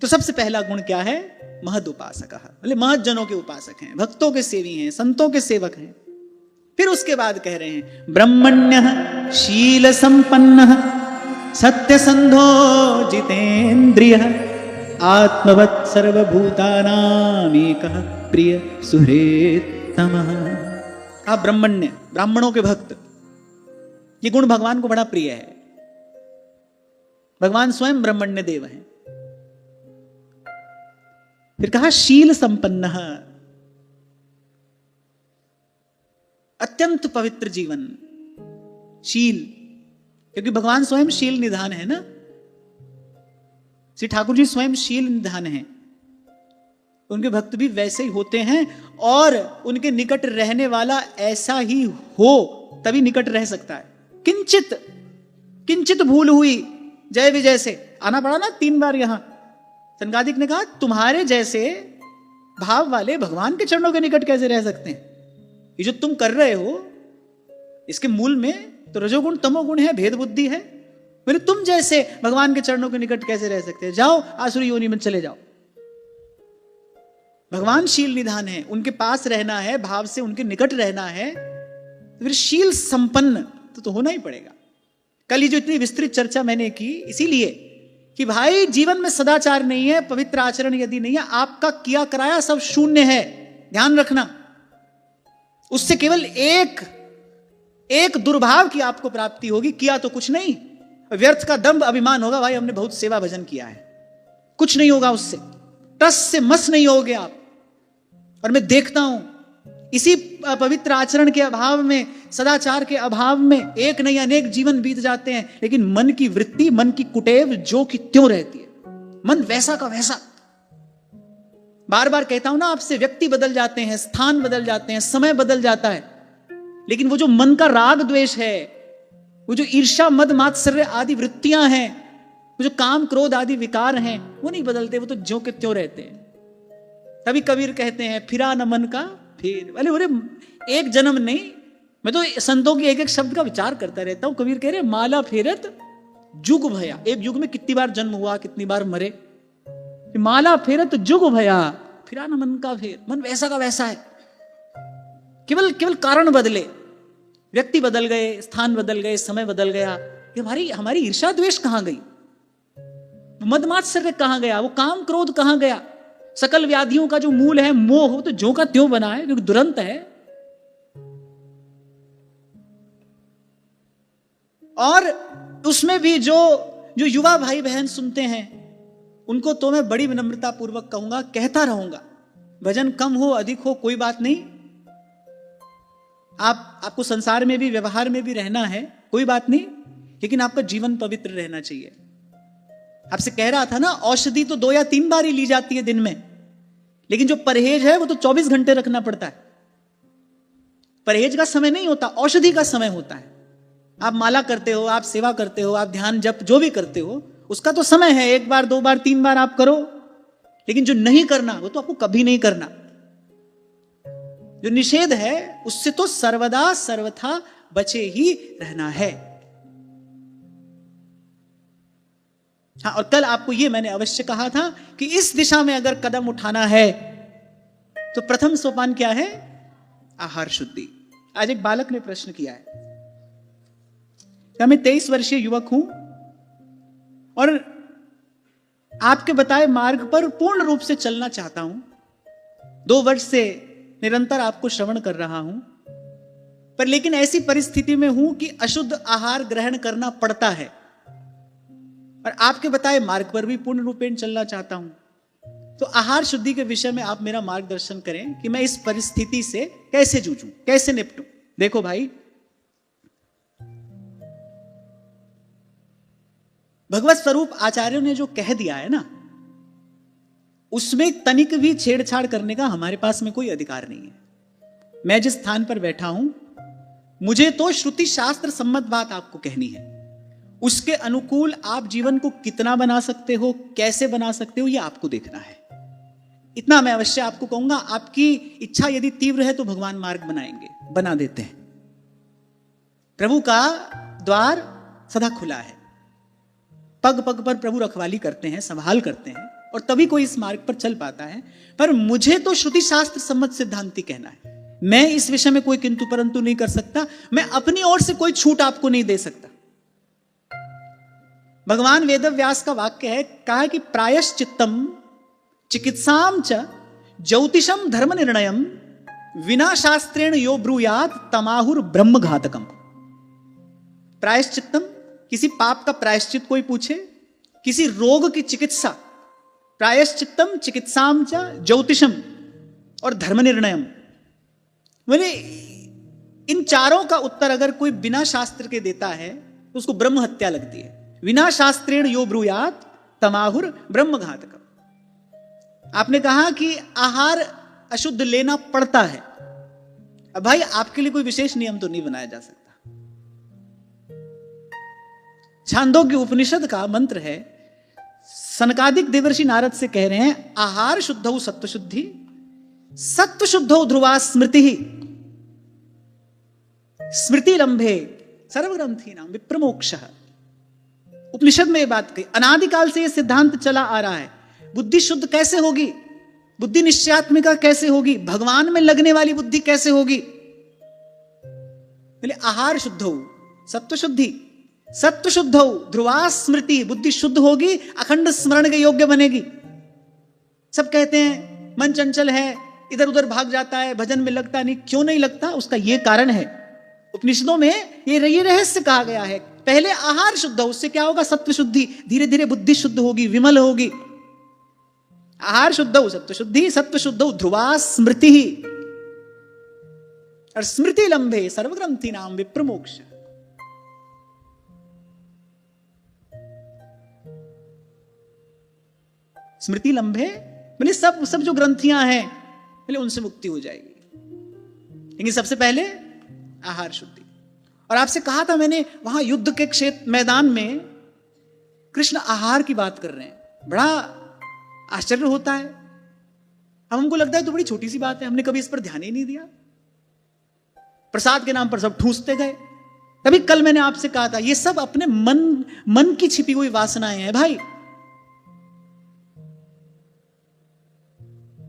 तो सबसे पहला गुण क्या है? महद उपासक। बोले महज्जनों के उपासक हैं, भक्तों के सेवी हैं, संतों के सेवक हैं। फिर उसके बाद कह रहे हैं, ब्रह्मण्य शील संपन्न सत्यसंधो जितेन्द्रिय आत्मवत् सर्वभूतानामेकः प्रिय सुहृत् प्रियोत्तमः। आप ब्रह्मण्य, ब्राह्मणों के भक्त, ये गुण भगवान को बड़ा प्रिय है। भगवान स्वयं ब्रह्मण्य देव हैं। फिर कहा शील संपन्न, अत्यंत पवित्र जीवन। शील, क्योंकि भगवान स्वयं शील निधान है ना, श्री ठाकुर जी स्वयं शील निधान है। उनके भक्त भी वैसे ही होते हैं, और उनके निकट रहने वाला ऐसा ही हो तभी निकट रह सकता है। किंचित किंचित भूल हुई जय विजय से, आना पड़ा ना 3 बार यहां। सनकादिक ने कहा तुम्हारे जैसे भाव वाले भगवान के चरणों के निकट कैसे रह सकते हैं? ये जो तुम कर रहे हो इसके मूल में तो रजोगुण तमोगुण है, भेद बुद्धि है। मेरे तुम जैसे भगवान के चरणों के निकट कैसे रह सकते हैं? जाओ आसुरी योनि में चले जाओ। भगवान शील निधान है, उनके पास रहना है, भाव से उनके निकट रहना है, तो फिर शील संपन्न तो होना ही पड़ेगा। कल ये जो इतनी विस्तृत चर्चा मैंने की इसीलिए कि भाई जीवन में सदाचार नहीं है, पवित्र आचरण यदि नहीं है, आपका किया कराया सब शून्य है। ध्यान रखना, उससे केवल एक दुर्भाव की आपको प्राप्ति होगी, किया तो कुछ नहीं, व्यर्थ का दंभ अभिमान होगा, भाई हमने बहुत सेवा भजन किया है, कुछ नहीं होगा उससे, टस से मस नहीं होगे आप। और मैं देखता हूं इसी पवित्र आचरण के अभाव में, सदाचार के अभाव में एक नहीं अनेक जीवन बीत जाते हैं, लेकिन मन की वृत्ति, मन की कुटेव जो कि त्यों रहती है, मन वैसा का वैसा। बार बार कहता हूं ना आपसे, व्यक्ति बदल जाते हैं, स्थान बदल जाते हैं, समय बदल जाता है, लेकिन वो जो मन का राग द्वेष है, वो जो ईर्ष्या मद मात्सर्य आदि वृत्तियां हैं, वो जो काम क्रोध आदि विकार हैं, वो नहीं बदलते, वो तो ज्यों के त्यों रहते हैं। तभी कबीर कहते हैं फिरा न मन का फेर। बोले बोले एक जन्म नहीं, मैं तो संतों की एक एक शब्द का विचार करता रहता हूं। कबीर कह रहे माला फेरत जुग भया, एक युग में कितनी बार जन्म हुआ, कितनी बार मरे। माला फेरत जुग भया, फिरा न मन का फेर। मन वैसा का वैसा है, केवल केवल कारण बदले, व्यक्ति बदल गए, स्थान बदल गए, समय बदल गया। हमारी ईर्ष्या द्वेष कहां गई? मद मात्सर्य कहां गया? वो काम क्रोध कहां गया? सकल व्याधियों का जो मूल है मोह, वो तो ज्यों का त्यों बना है, क्योंकि दुरंत है। और उसमें भी जो युवा भाई बहन सुनते हैं, उनको तो मैं बड़ी विनम्रता पूर्वक कहूंगा, कहता रहूंगा, भजन कम हो अधिक हो कोई बात नहीं, आपको संसार में भी व्यवहार में भी रहना है, कोई बात नहीं, लेकिन आपका जीवन पवित्र रहना चाहिए। आपसे कह रहा था ना, औषधि तो 2 या 3 बार ही ली जाती है दिन में, लेकिन जो परहेज है वो तो 24 घंटे रखना पड़ता है। परहेज का समय नहीं होता, औषधि का समय होता है। आप माला करते हो, आप सेवा करते हो, आप ध्यान जप जो भी करते हो, उसका तो समय है, 1 बार 2 बार 3 बार आप करो, लेकिन जो नहीं करना वो तो आपको कभी नहीं करना। जो निषेध है उससे तो सर्वदा सर्वथा बचे ही रहना है। हाँ, और कल आपको ये मैंने अवश्य कहा था कि इस दिशा में अगर कदम उठाना है तो प्रथम सोपान क्या है? आहार शुद्धि। आज एक बालक ने प्रश्न किया है, क्या मैं 23 वर्षीय युवक हूं और आपके बताए मार्ग पर पूर्ण रूप से चलना चाहता हूं, 2 वर्ष से निरंतर आपको श्रवण कर रहा हूं, पर लेकिन ऐसी परिस्थिति में हूं कि अशुद्ध आहार ग्रहण करना पड़ता है, और आपके बताए मार्ग पर भी पूर्ण रूपेण चलना चाहता हूं, तो आहार शुद्धि के विषय में आप मेरा मार्गदर्शन करें कि मैं इस परिस्थिति से कैसे जूझूं, कैसे निपटूं। देखो भाई, भगवत स्वरूप आचार्यों ने जो कह दिया है ना, उसमें तनिक भी छेड़छाड़ करने का हमारे पास में कोई अधिकार नहीं है। मैं जिस स्थान पर बैठा हूं, मुझे तो श्रुति शास्त्र सम्मत बात आपको कहनी है, उसके अनुकूल आप जीवन को कितना बना सकते हो, कैसे बना सकते हो, यह आपको देखना है। इतना मैं अवश्य आपको कहूंगा। आपकी इच्छा यदि तीव्र है तो भगवान मार्ग बनाएंगे, बना देते हैं। प्रभु का द्वार सदा खुला है, पग पग पर प्रभु रखवाली करते हैं, संभाल करते हैं, और तभी कोई इस मार्ग पर चल पाता है। पर मुझे तो श्रुति शास्त्र सम्मत सिद्धांति कहना है। मैं इस विषय में कोई किंतु परंतु नहीं कर सकता, मैं अपनी ओर से कोई छूट आपको नहीं दे सकता। भगवान वेदव्यास का वाक्य है, कहा कि प्रायश्चित्तम चिकित्साम च ज्योतिषम धर्म निर्णयम विना शास्त्रेण यो ब्रूयात तमाहुर ब्रह्म घातकम। प्रायश्चित्तम, किसी पाप का प्रायश्चित कोई पूछे, किसी रोग की चिकित्सा, प्रायश्चित्तम चिकित्साम च ज्योतिषम और धर्म निर्णयम। बोले इन चारों का उत्तर अगर कोई बिना शास्त्र के देता है तो उसको ब्रह्म हत्या लगती है। विना शास्त्रेण यो ब्रूयात तमाहुर ब्रह्म घातकम। आपने कहा कि आहार अशुद्ध लेना पड़ता है। अब भाई आपके लिए कोई विशेष नियम तो नहीं बनाया जा सकता। छांदोग्य उपनिषद का मंत्र है, सनकादिक देवर्षि नारद से कह रहे हैं, आहार शुद्धौ सत्व शुद्धि, सत्व शुद्धौ ध्रुवा स्मृति, स्मृति लंभे सर्वग्रंथी नाम विप्रमोक्ष। उपनिषद में यह बात कही, अनादिकाल से यह सिद्धांत चला आ रहा है। बुद्धि शुद्ध कैसे होगी, बुद्धि निश्चयात्मिका कैसे होगी, भगवान में लगने वाली बुद्धि कैसे होगी? बोले आहार शुद्ध हो, सत्व शुद्धि, सत्व शुद्ध हो, ध्रुवा स्मृति, बुद्धि शुद्ध होगी, अखंड स्मरण के योग्य बनेगी। सब कहते हैं मन चंचल है, इधर उधर भाग जाता है, भजन में लगता नहीं। क्यों नहीं लगता? उसका यह कारण है। उपनिषदों में ये रहस्य कहा गया है, पहले आहार शुद्ध हो, उससे क्या होगा? सत्व शुद्धि, धीरे धीरे बुद्धि शुद्ध होगी, विमल होगी। आहार शुद्ध हो सत्व शुद्धि, सत्व शुद्ध हो ध्रुवा स्मृति, और स्मृति लंबे सर्वग्रंथि नाम विप्रमोक्ष। स्मृति लंबे बोले सब जो ग्रंथियां हैं बोले उनसे मुक्ति हो जाएगी। लेकिन सबसे पहले आहार शुद्धि। और आपसे कहा था मैंने, वहां युद्ध के क्षेत्र मैदान में कृष्ण आहार की बात कर रहे हैं। बड़ा आश्चर्य होता है। अब हमको लगता है तो बड़ी छोटी सी बात है, हमने कभी इस पर ध्यान ही नहीं दिया। प्रसाद के नाम पर सब ठूसते गए। तभी कल मैंने आपसे कहा था, ये सब अपने मन की छिपी हुई वासनाएं हैं भाई।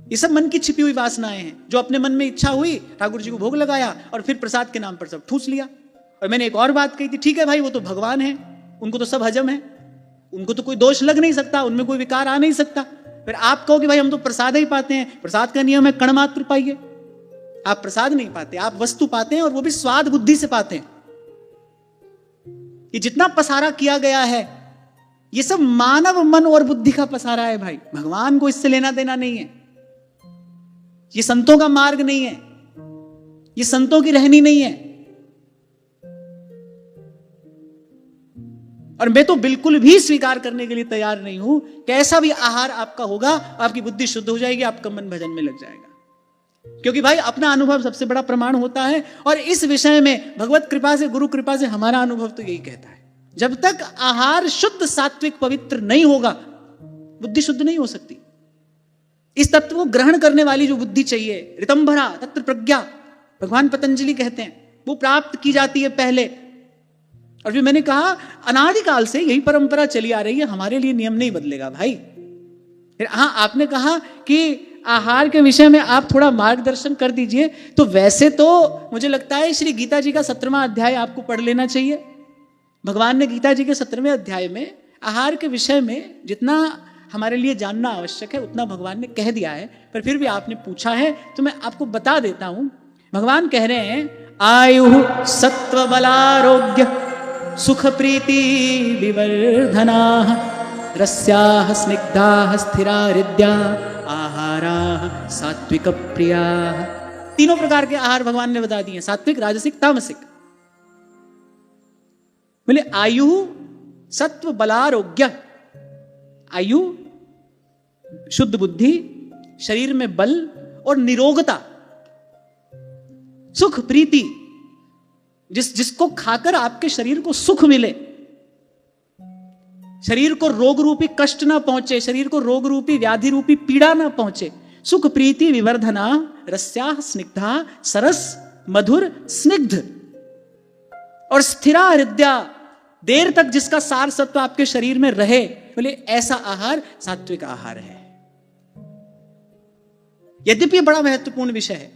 ये सब मन की छिपी हुई वासनाएं हैं, जो अपने मन में इच्छा हुई, ठाकुर जी को भोग लगाया और फिर प्रसाद के नाम पर सब ठूस लिया। और मैंने एक और बात कही थी, ठीक है भाई वो तो भगवान है, उनको तो सब हजम है, उनको तो कोई दोष लग नहीं सकता, उनमें कोई विकार आ नहीं सकता। फिर आप कहो कि भाई हम तो प्रसाद ही पाते हैं, प्रसाद का नियम है कण मात्र पाइए। आप प्रसाद नहीं पाते, आप वस्तु पाते हैं, और वो भी स्वाद बुद्धि से पाते हैं। ये जितना पसारा किया गया है ये सब मानव मन और बुद्धि का पसारा है भाई। भगवान को इससे लेना देना नहीं है। ये संतों का मार्ग नहीं है, ये संतों की रहनी नहीं है। और मैं तो बिल्कुल भी स्वीकार करने के लिए तैयार नहीं हूं कि ऐसा भी आहार आपका होगा, आपकी बुद्धि शुद्ध हो जाएगी, आपका मन भजन में लग जाएगा। क्योंकि भाई अपना अनुभव सबसे बड़ा प्रमाण होता है। और इस विषय में भगवत कृपा से, गुरु कृपा से हमारा अनुभव तो यही कहता है, जब तक आहार शुद्ध सात्विक पवित्र नहीं होगा, बुद्धि शुद्ध नहीं हो सकती। इस तत्व को ग्रहण करने वाली जो बुद्धि चाहिए, ऋतंभरा तत्र प्रज्ञा, भगवान पतंजलि कहते हैं, वो प्राप्त की जाती है पहले। और फिर मैंने कहा अनादिकाल से यही परंपरा चली आ रही है, हमारे लिए नियम नहीं बदलेगा भाई। फिर हाँ, आपने कहा कि आहार के विषय में आप थोड़ा मार्गदर्शन कर दीजिए। तो वैसे तो मुझे लगता है श्री गीता जी का 17वां अध्याय आपको पढ़ लेना चाहिए। भगवान ने गीता जी के 17वें अध्याय में आहार के विषय में जितना हमारे लिए जानना आवश्यक है उतना भगवान ने कह दिया है। पर फिर भी आपने पूछा है तो मैं आपको बता देता हूं। भगवान कह रहे हैं, आयु सत्व बलारोग्य सुख प्रीति विवर्धना रस्याः स्निग्धाः स्थिरा हृद्या आहाराः सात्विक प्रिया। तीनों प्रकार के आहार भगवान ने बता दिए, सात्विक, राजसिक, तामसिक। बोले आयु सत्व बलारोग्य, आयु शुद्ध बुद्धि, शरीर में बल और निरोगता, सुख प्रीति, जिसको खाकर आपके शरीर को सुख मिले, शरीर को रोग रूपी कष्ट ना पहुंचे, शरीर को रोग रूपी व्याधि रूपी पीड़ा ना पहुंचे। सुख प्रीति विवर्धना रस्याः स्निग्धा, सरस मधुर स्निग्ध और स्थिरा हृदया, देर तक जिसका सार सत्व आपके शरीर में रहे, बोले ऐसा आहार सात्विक आहार है। यद्यपि बड़ा महत्वपूर्ण विषय है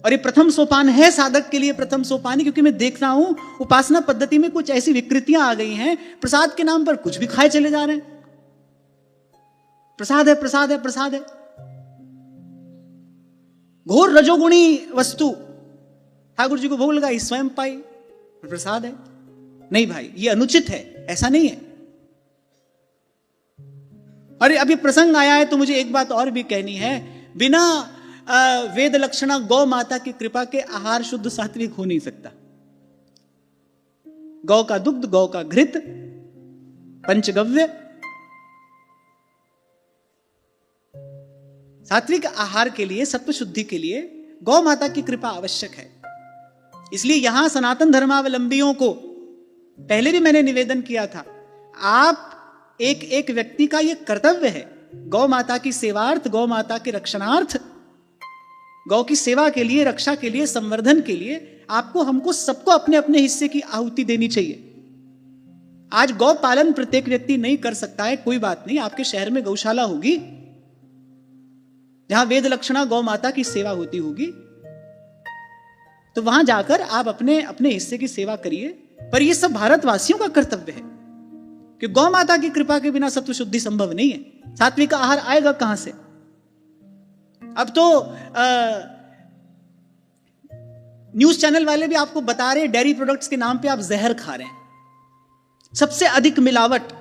और ये प्रथम सोपान है साधक के लिए, प्रथम सोपान। क्योंकि मैं देख रहा हूं उपासना पद्धति में कुछ ऐसी विकृतियां आ गई हैं, प्रसाद के नाम पर कुछ भी खाए चले जा रहे हैं। प्रसाद है, प्रसाद है, प्रसाद है। घोर रजोगुणी वस्तु ठाकुर जी को भोग लगाई, स्वयं पाई, प्रसाद है। नहीं भाई, ये अनुचित है, ऐसा नहीं है। अरे अभी प्रसंग आया है तो मुझे एक बात और भी कहनी है। बिना वेद लक्षणा गौ माता की कृपा के आहार शुद्ध सात्विक हो नहीं सकता। गौ का दुग्ध, गौ का घृत, पंचगव्य, सात्विक आहार के लिए, सत्व शुद्धि के लिए गौ माता की कृपा आवश्यक है। इसलिए यहां सनातन धर्मावलंबियों को पहले भी मैंने निवेदन किया था, आप एक एक व्यक्ति का यह कर्तव्य है गौ माता की सेवार्थ, गौ माता के रक्षणार्थ, गौ की सेवा के लिए, रक्षा के लिए, संवर्धन के लिए आपको, हमको, सबको अपने अपने हिस्से की आहुति देनी चाहिए। आज गौ पालन प्रत्येक व्यक्ति नहीं कर सकता है, कोई बात नहीं, आपके शहर में गौशाला होगी जहां वेद लक्षणा गौ माता की सेवा होती होगी, तो वहां जाकर आप अपने अपने हिस्से की सेवा करिए। पर यह सब भारतवासियों का कर्तव्य है कि गौ माता की कृपा के बिना सत्व शुद्धि संभव नहीं है। सात्विक आहार आएगा कहां से? अब तो न्यूज चैनल वाले भी आपको बता रहे हैं, डेयरी प्रोडक्ट्स के नाम पे आप जहर खा रहे हैं। सबसे अधिक मिलावट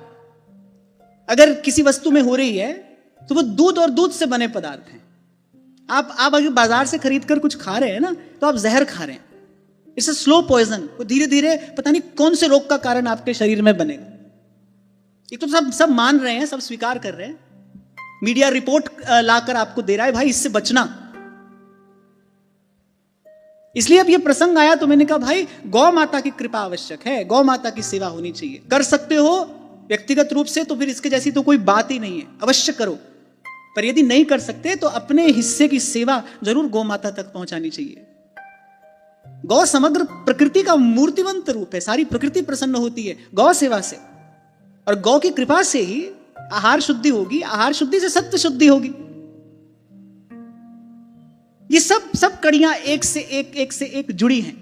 अगर किसी वस्तु में हो रही है तो वो दूध और दूध से बने पदार्थ हैं। आप अगर बाजार से खरीद कर कुछ खा रहे हैं ना, तो आप जहर खा रहे हैं। It's a slow poison. वो धीरे धीरे पता नहीं कौन से रोग का कारण आपके शरीर में बनेगा। ये तो सब मान रहे हैं, सब स्वीकार कर रहे हैं। मीडिया रिपोर्ट लाकर आपको दे रहा है, भाई इससे बचना। इसलिए अब ये प्रसंग आया तो मैंने कहा भाई गौ माता की कृपा आवश्यक है, गौ माता की सेवा होनी चाहिए। कर सकते हो व्यक्तिगत रूप से तो फिर इसके जैसी तो कोई बात ही नहीं है, अवश्य करो। पर यदि नहीं कर सकते तो अपने हिस्से की सेवा जरूर गौ माता तक पहुंचानी चाहिए। गौ समग्र प्रकृति का मूर्तिवंत रूप है, सारी प्रकृति प्रसन्न होती है गौ सेवा से, और गौ की कृपा से ही आहार शुद्धि होगी, आहार शुद्धि से सत्व शुद्धि होगी। ये सब कड़ियां एक से एक जुड़ी हैं।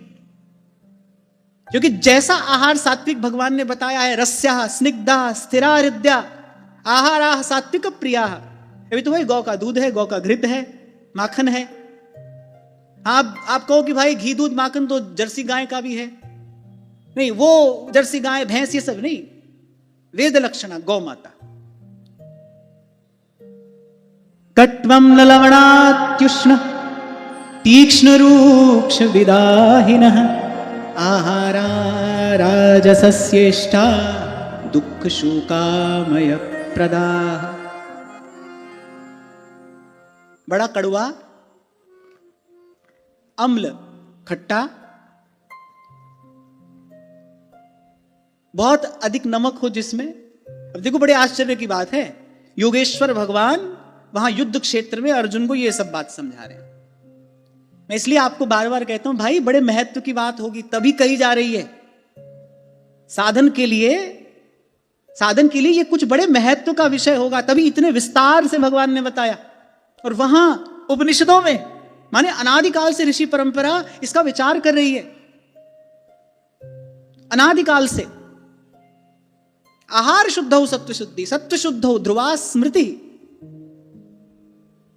क्योंकि जैसा आहार सात्विक भगवान ने बताया है, रस्या स्निग्धा स्थिरा हृदया आहारा सात्विक प्रिया। अभी तो भाई गौ का दूध है, गौ का घृत है, माखन है। आप कहो कि भाई घी दूध माखन तो जर्सी गाय का भी है, नहीं, वो जर्सी गाय भैंस ये सब नहीं, वेद लक्षणा गौ माता। कट्वं न लवणात्युष्ण तीक्ष्ण रूक्ष विदाहिनः आहारा राजसस्येष्टा दुःख शोकामय प्रदाः। बड़ा कड़वा, अम्ल, खट्टा, बहुत अधिक नमक हो जिसमें। अब देखो बड़े आश्चर्य की बात है, योगेश्वर भगवान वहां युद्ध क्षेत्र में अर्जुन को यह सब बात समझा रहे हैं। मैं इसलिए आपको बार बार कहता हूं भाई, बड़े महत्व की बात होगी तभी कही जा रही है। साधन के लिए ये कुछ बड़े महत्व का विषय होगा, तभी इतने विस्तार से भगवान ने बताया। और वहां उपनिषदों में, माने अनादिकाल से ऋषि परंपरा इसका विचार कर रही है। अनादिकाल से आहार शुद्ध हो सत्व शुद्धि, सत्व शुद्ध हो ध्रुवा स्मृति।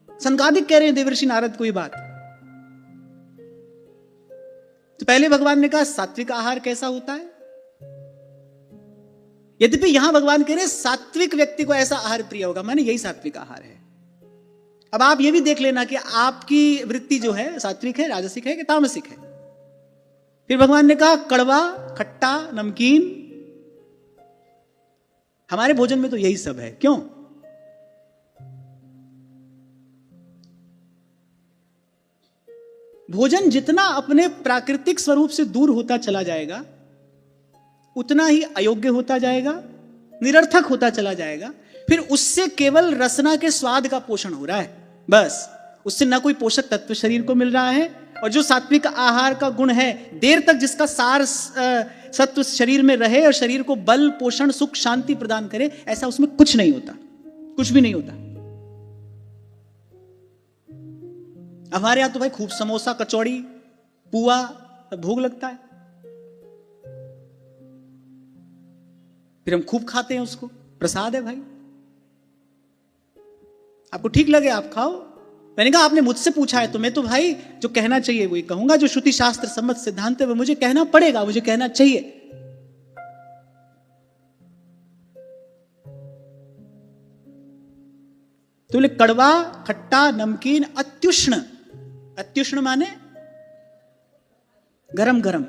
संकादिक कह रहे हैं देवर्षि नारद को ये बात। तो पहले भगवान ने कहा सात्विक आहार कैसा होता है। यद्यपि यहां भगवान कह रहे हैं सात्विक व्यक्ति को ऐसा आहार प्रिय होगा, माने यही सात्विक आहार है। अब आप ये भी देख लेना कि आपकी वृत्ति जो है सात्विक है, राजसिक है कि तामसिक है। फिर भगवान ने कहा कड़वा, खट्टा, नमकीन। हमारे भोजन में तो यही सब है। क्यों? भोजन जितना अपने प्राकृतिक स्वरूप से दूर होता चला जाएगा उतना ही अयोग्य होता जाएगा, निरर्थक होता चला जाएगा। फिर उससे केवल रसना के स्वाद का पोषण हो रहा है, बस। उससे ना कोई पोषक तत्व शरीर को मिल रहा है। और जो सात्विक आहार का गुण है, देर तक जिसका सार सत्व शरीर में रहे और शरीर को बल, पोषण, सुख, शांति प्रदान करे, ऐसा उसमें कुछ नहीं होता, कुछ भी नहीं होता। हमारे यहां तो भाई खूब समोसा, कचौड़ी, पुआ भोग लगता है, फिर हम खूब खाते हैं उसको, प्रसाद है भाई। आपको ठीक लगे आप खाओ, मैंने कहा आपने मुझसे पूछा है तो मैं तो भाई जो कहना चाहिए वही कहूंगा, जो श्रुति शास्त्र सम्मत सिद्धांत है वो मुझे कहना पड़ेगा, मुझे कहना चाहिए। तो बोले कड़वा, खट्टा, नमकीन, अत्युष्ण। अत्युष्ण माने गरम गरम।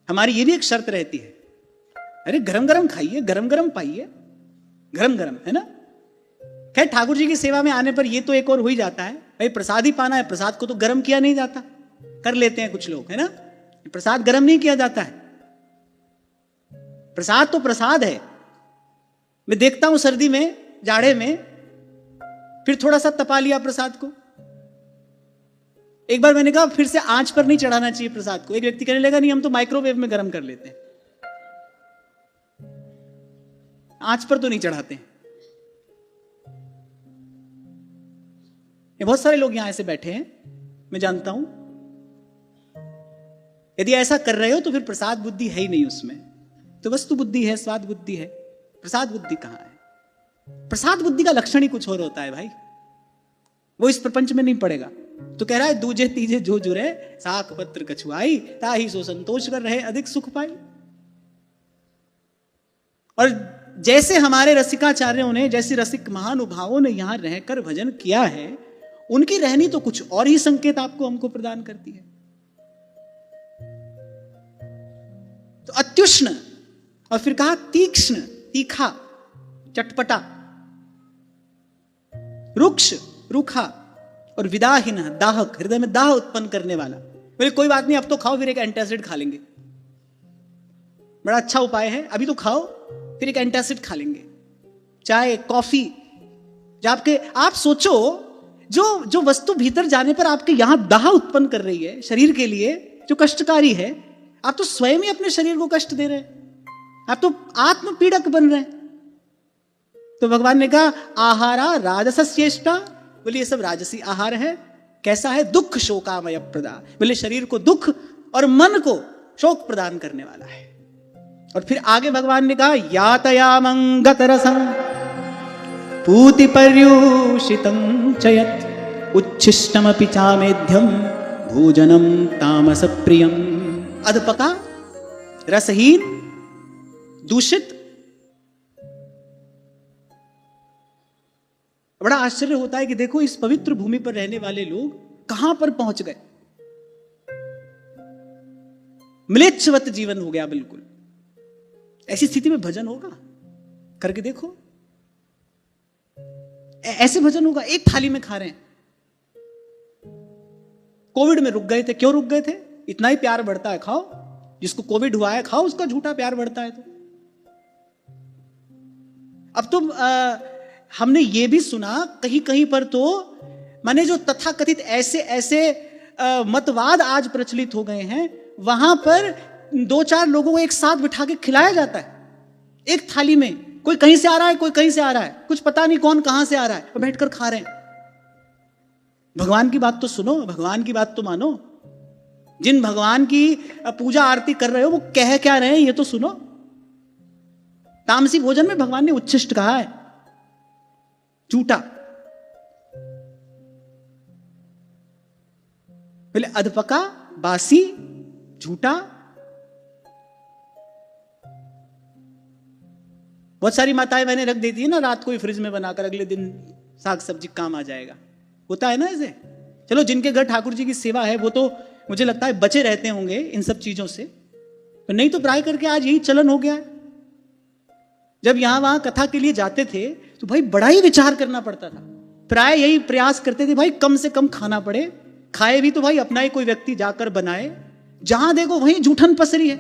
हमारी ये भी एक शर्त रहती है, अरे गरम गरम खाइए, गरम गरम पाइए, गरम गरम, है ना। खैर ठाकुर जी की सेवा में आने पर ये तो एक और हो ही जाता है, भाई प्रसाद ही पाना है, प्रसाद को तो गरम किया नहीं जाता, कर लेते हैं कुछ लोग, है ना। प्रसाद गरम नहीं किया जाता है, प्रसाद तो प्रसाद है। मैं देखता हूं सर्दी में, जाड़े में, फिर थोड़ा सा तपा लिया प्रसाद को। एक बार मैंने कहा फिर से आंच पर नहीं चढ़ाना चाहिए प्रसाद को। एक व्यक्ति कहने लगा नहीं हम तो माइक्रोवेव में गर्म कर लेते हैं, आंच पर तो नहीं चढ़ाते। ये बहुत सारे लोग यहां ऐसे बैठे हैं, मैं जानता हूं। यदि ऐसा कर रहे हो तो फिर प्रसाद बुद्धि है ही नहीं उसमें, तो वस्तु बुद्धि है, स्वाद बुद्धि है, प्रसाद बुद्धि कहां है। प्रसाद बुद्धि का लक्षण ही कुछ और होता है भाई, वो इस प्रपंच में नहीं पड़ेगा। तो कह रहा है दूजे तीजे जो जुरे, साख पत्र कछुआई, ताही सो संतोष कर रहे, अधिक सुख पाई। और जैसे हमारे रसिकाचार्यों ने, जैसे रसिक महानुभावों ने यहां रहकर भजन किया है, उनकी रहनी तो कुछ और ही संकेत आपको हमको प्रदान करती है। तो अत्युष्ण, और फिर कहा तीक्ष्ण, तीखा, चटपटा, रुक्ष, रूखा, और विदाहीन, दाहक, हृदय में दाह उत्पन्न करने वाला। बोले कोई बात नहीं अब तो खाओ, फिर एक एंटासिड खा लेंगे, बड़ा अच्छा उपाय है, अभी तो खाओ फिर एक एंटासिड खा लेंगे। चाय, कॉफी, जब आपके, आप सोचो जो वस्तु भीतर जाने पर आपके यहां दाह उत्पन्न कर रही है शरीर के लिए, जो कष्टकारी है, आप तो स्वयं ही अपने शरीर को कष्ट दे रहे हैं, आप तो आत्म पीड़क बन रहे हैं। तो भगवान ने कहा आहारा राजसस्येष्टा, बोले ये सब राजसी आहार है। कैसा है? दुख शोकामय प्रदा, बोले शरीर को दुख और मन को शोक प्रदान करने वाला है। और फिर आगे भगवान ने कहा यातयामंगत रसं पूति पर्यूषितं चयत उच्छिष्टमपि चामेध्यं भोजनं तामस प्रियम। अधपका, रसहीन, दूषित। बड़ा आश्चर्य होता है कि देखो इस पवित्र भूमि पर रहने वाले लोग कहां पर पहुंच गए। म्लेच्छवत जीवन हो गया बिल्कुल। ऐसी स्थिति में भजन होगा? करके देखो, ऐसे भजन होगा। एक थाली में खा रहे हैं। कोविड में रुक गए थे, क्यों रुक गए थे? इतना ही प्यार बढ़ता है, खाओ। जिसको कोविड हुआ है खाओ, उसका झूठा प्यार बढ़ता है। तो अब तो हमने ये भी सुना कहीं कहीं पर, तो माने जो तथाकथित ऐसे ऐसे मतवाद आज प्रचलित हो गए हैं, वहां पर 2-4 लोगों को एक साथ बिठा के खिलाया जाता है एक थाली में। कोई कहीं से आ रहा है, कोई कहीं से आ रहा है, कुछ पता नहीं कौन कहां से आ रहा है, और बैठकर खा रहे हैं। भगवान की बात तो सुनो, भगवान की बात तो मानो। जिन भगवान की पूजा आरती कर रहे हो वो कह क्या रहे हैं ये तो सुनो। तामसी भोजन में भगवान ने उच्छिष्ट कहा है, झूठा। पहले अधपका, बासी, झूठा। बहुत सारी माताएं मैंने रख देती है ना रात को ही फ्रिज में बनाकर, अगले दिन साग सब्जी काम आ जाएगा। होता है ना ऐसे। चलो जिनके घर ठाकुर जी की सेवा है वो तो मुझे लगता है बचे रहते होंगे इन सब चीजों से, तो नहीं तो प्राय करके आज यही चलन हो गया है। जब यहां वहां कथा के लिए जाते थे तो भाई बड़ा ही विचार करना पड़ता था। प्राय यही प्रयास करते थे भाई कम से कम खाना पड़े, खाए भी तो भाई अपना ही कोई व्यक्ति जाकर बनाए। जहां देखो वहीं जूठन पसरी है,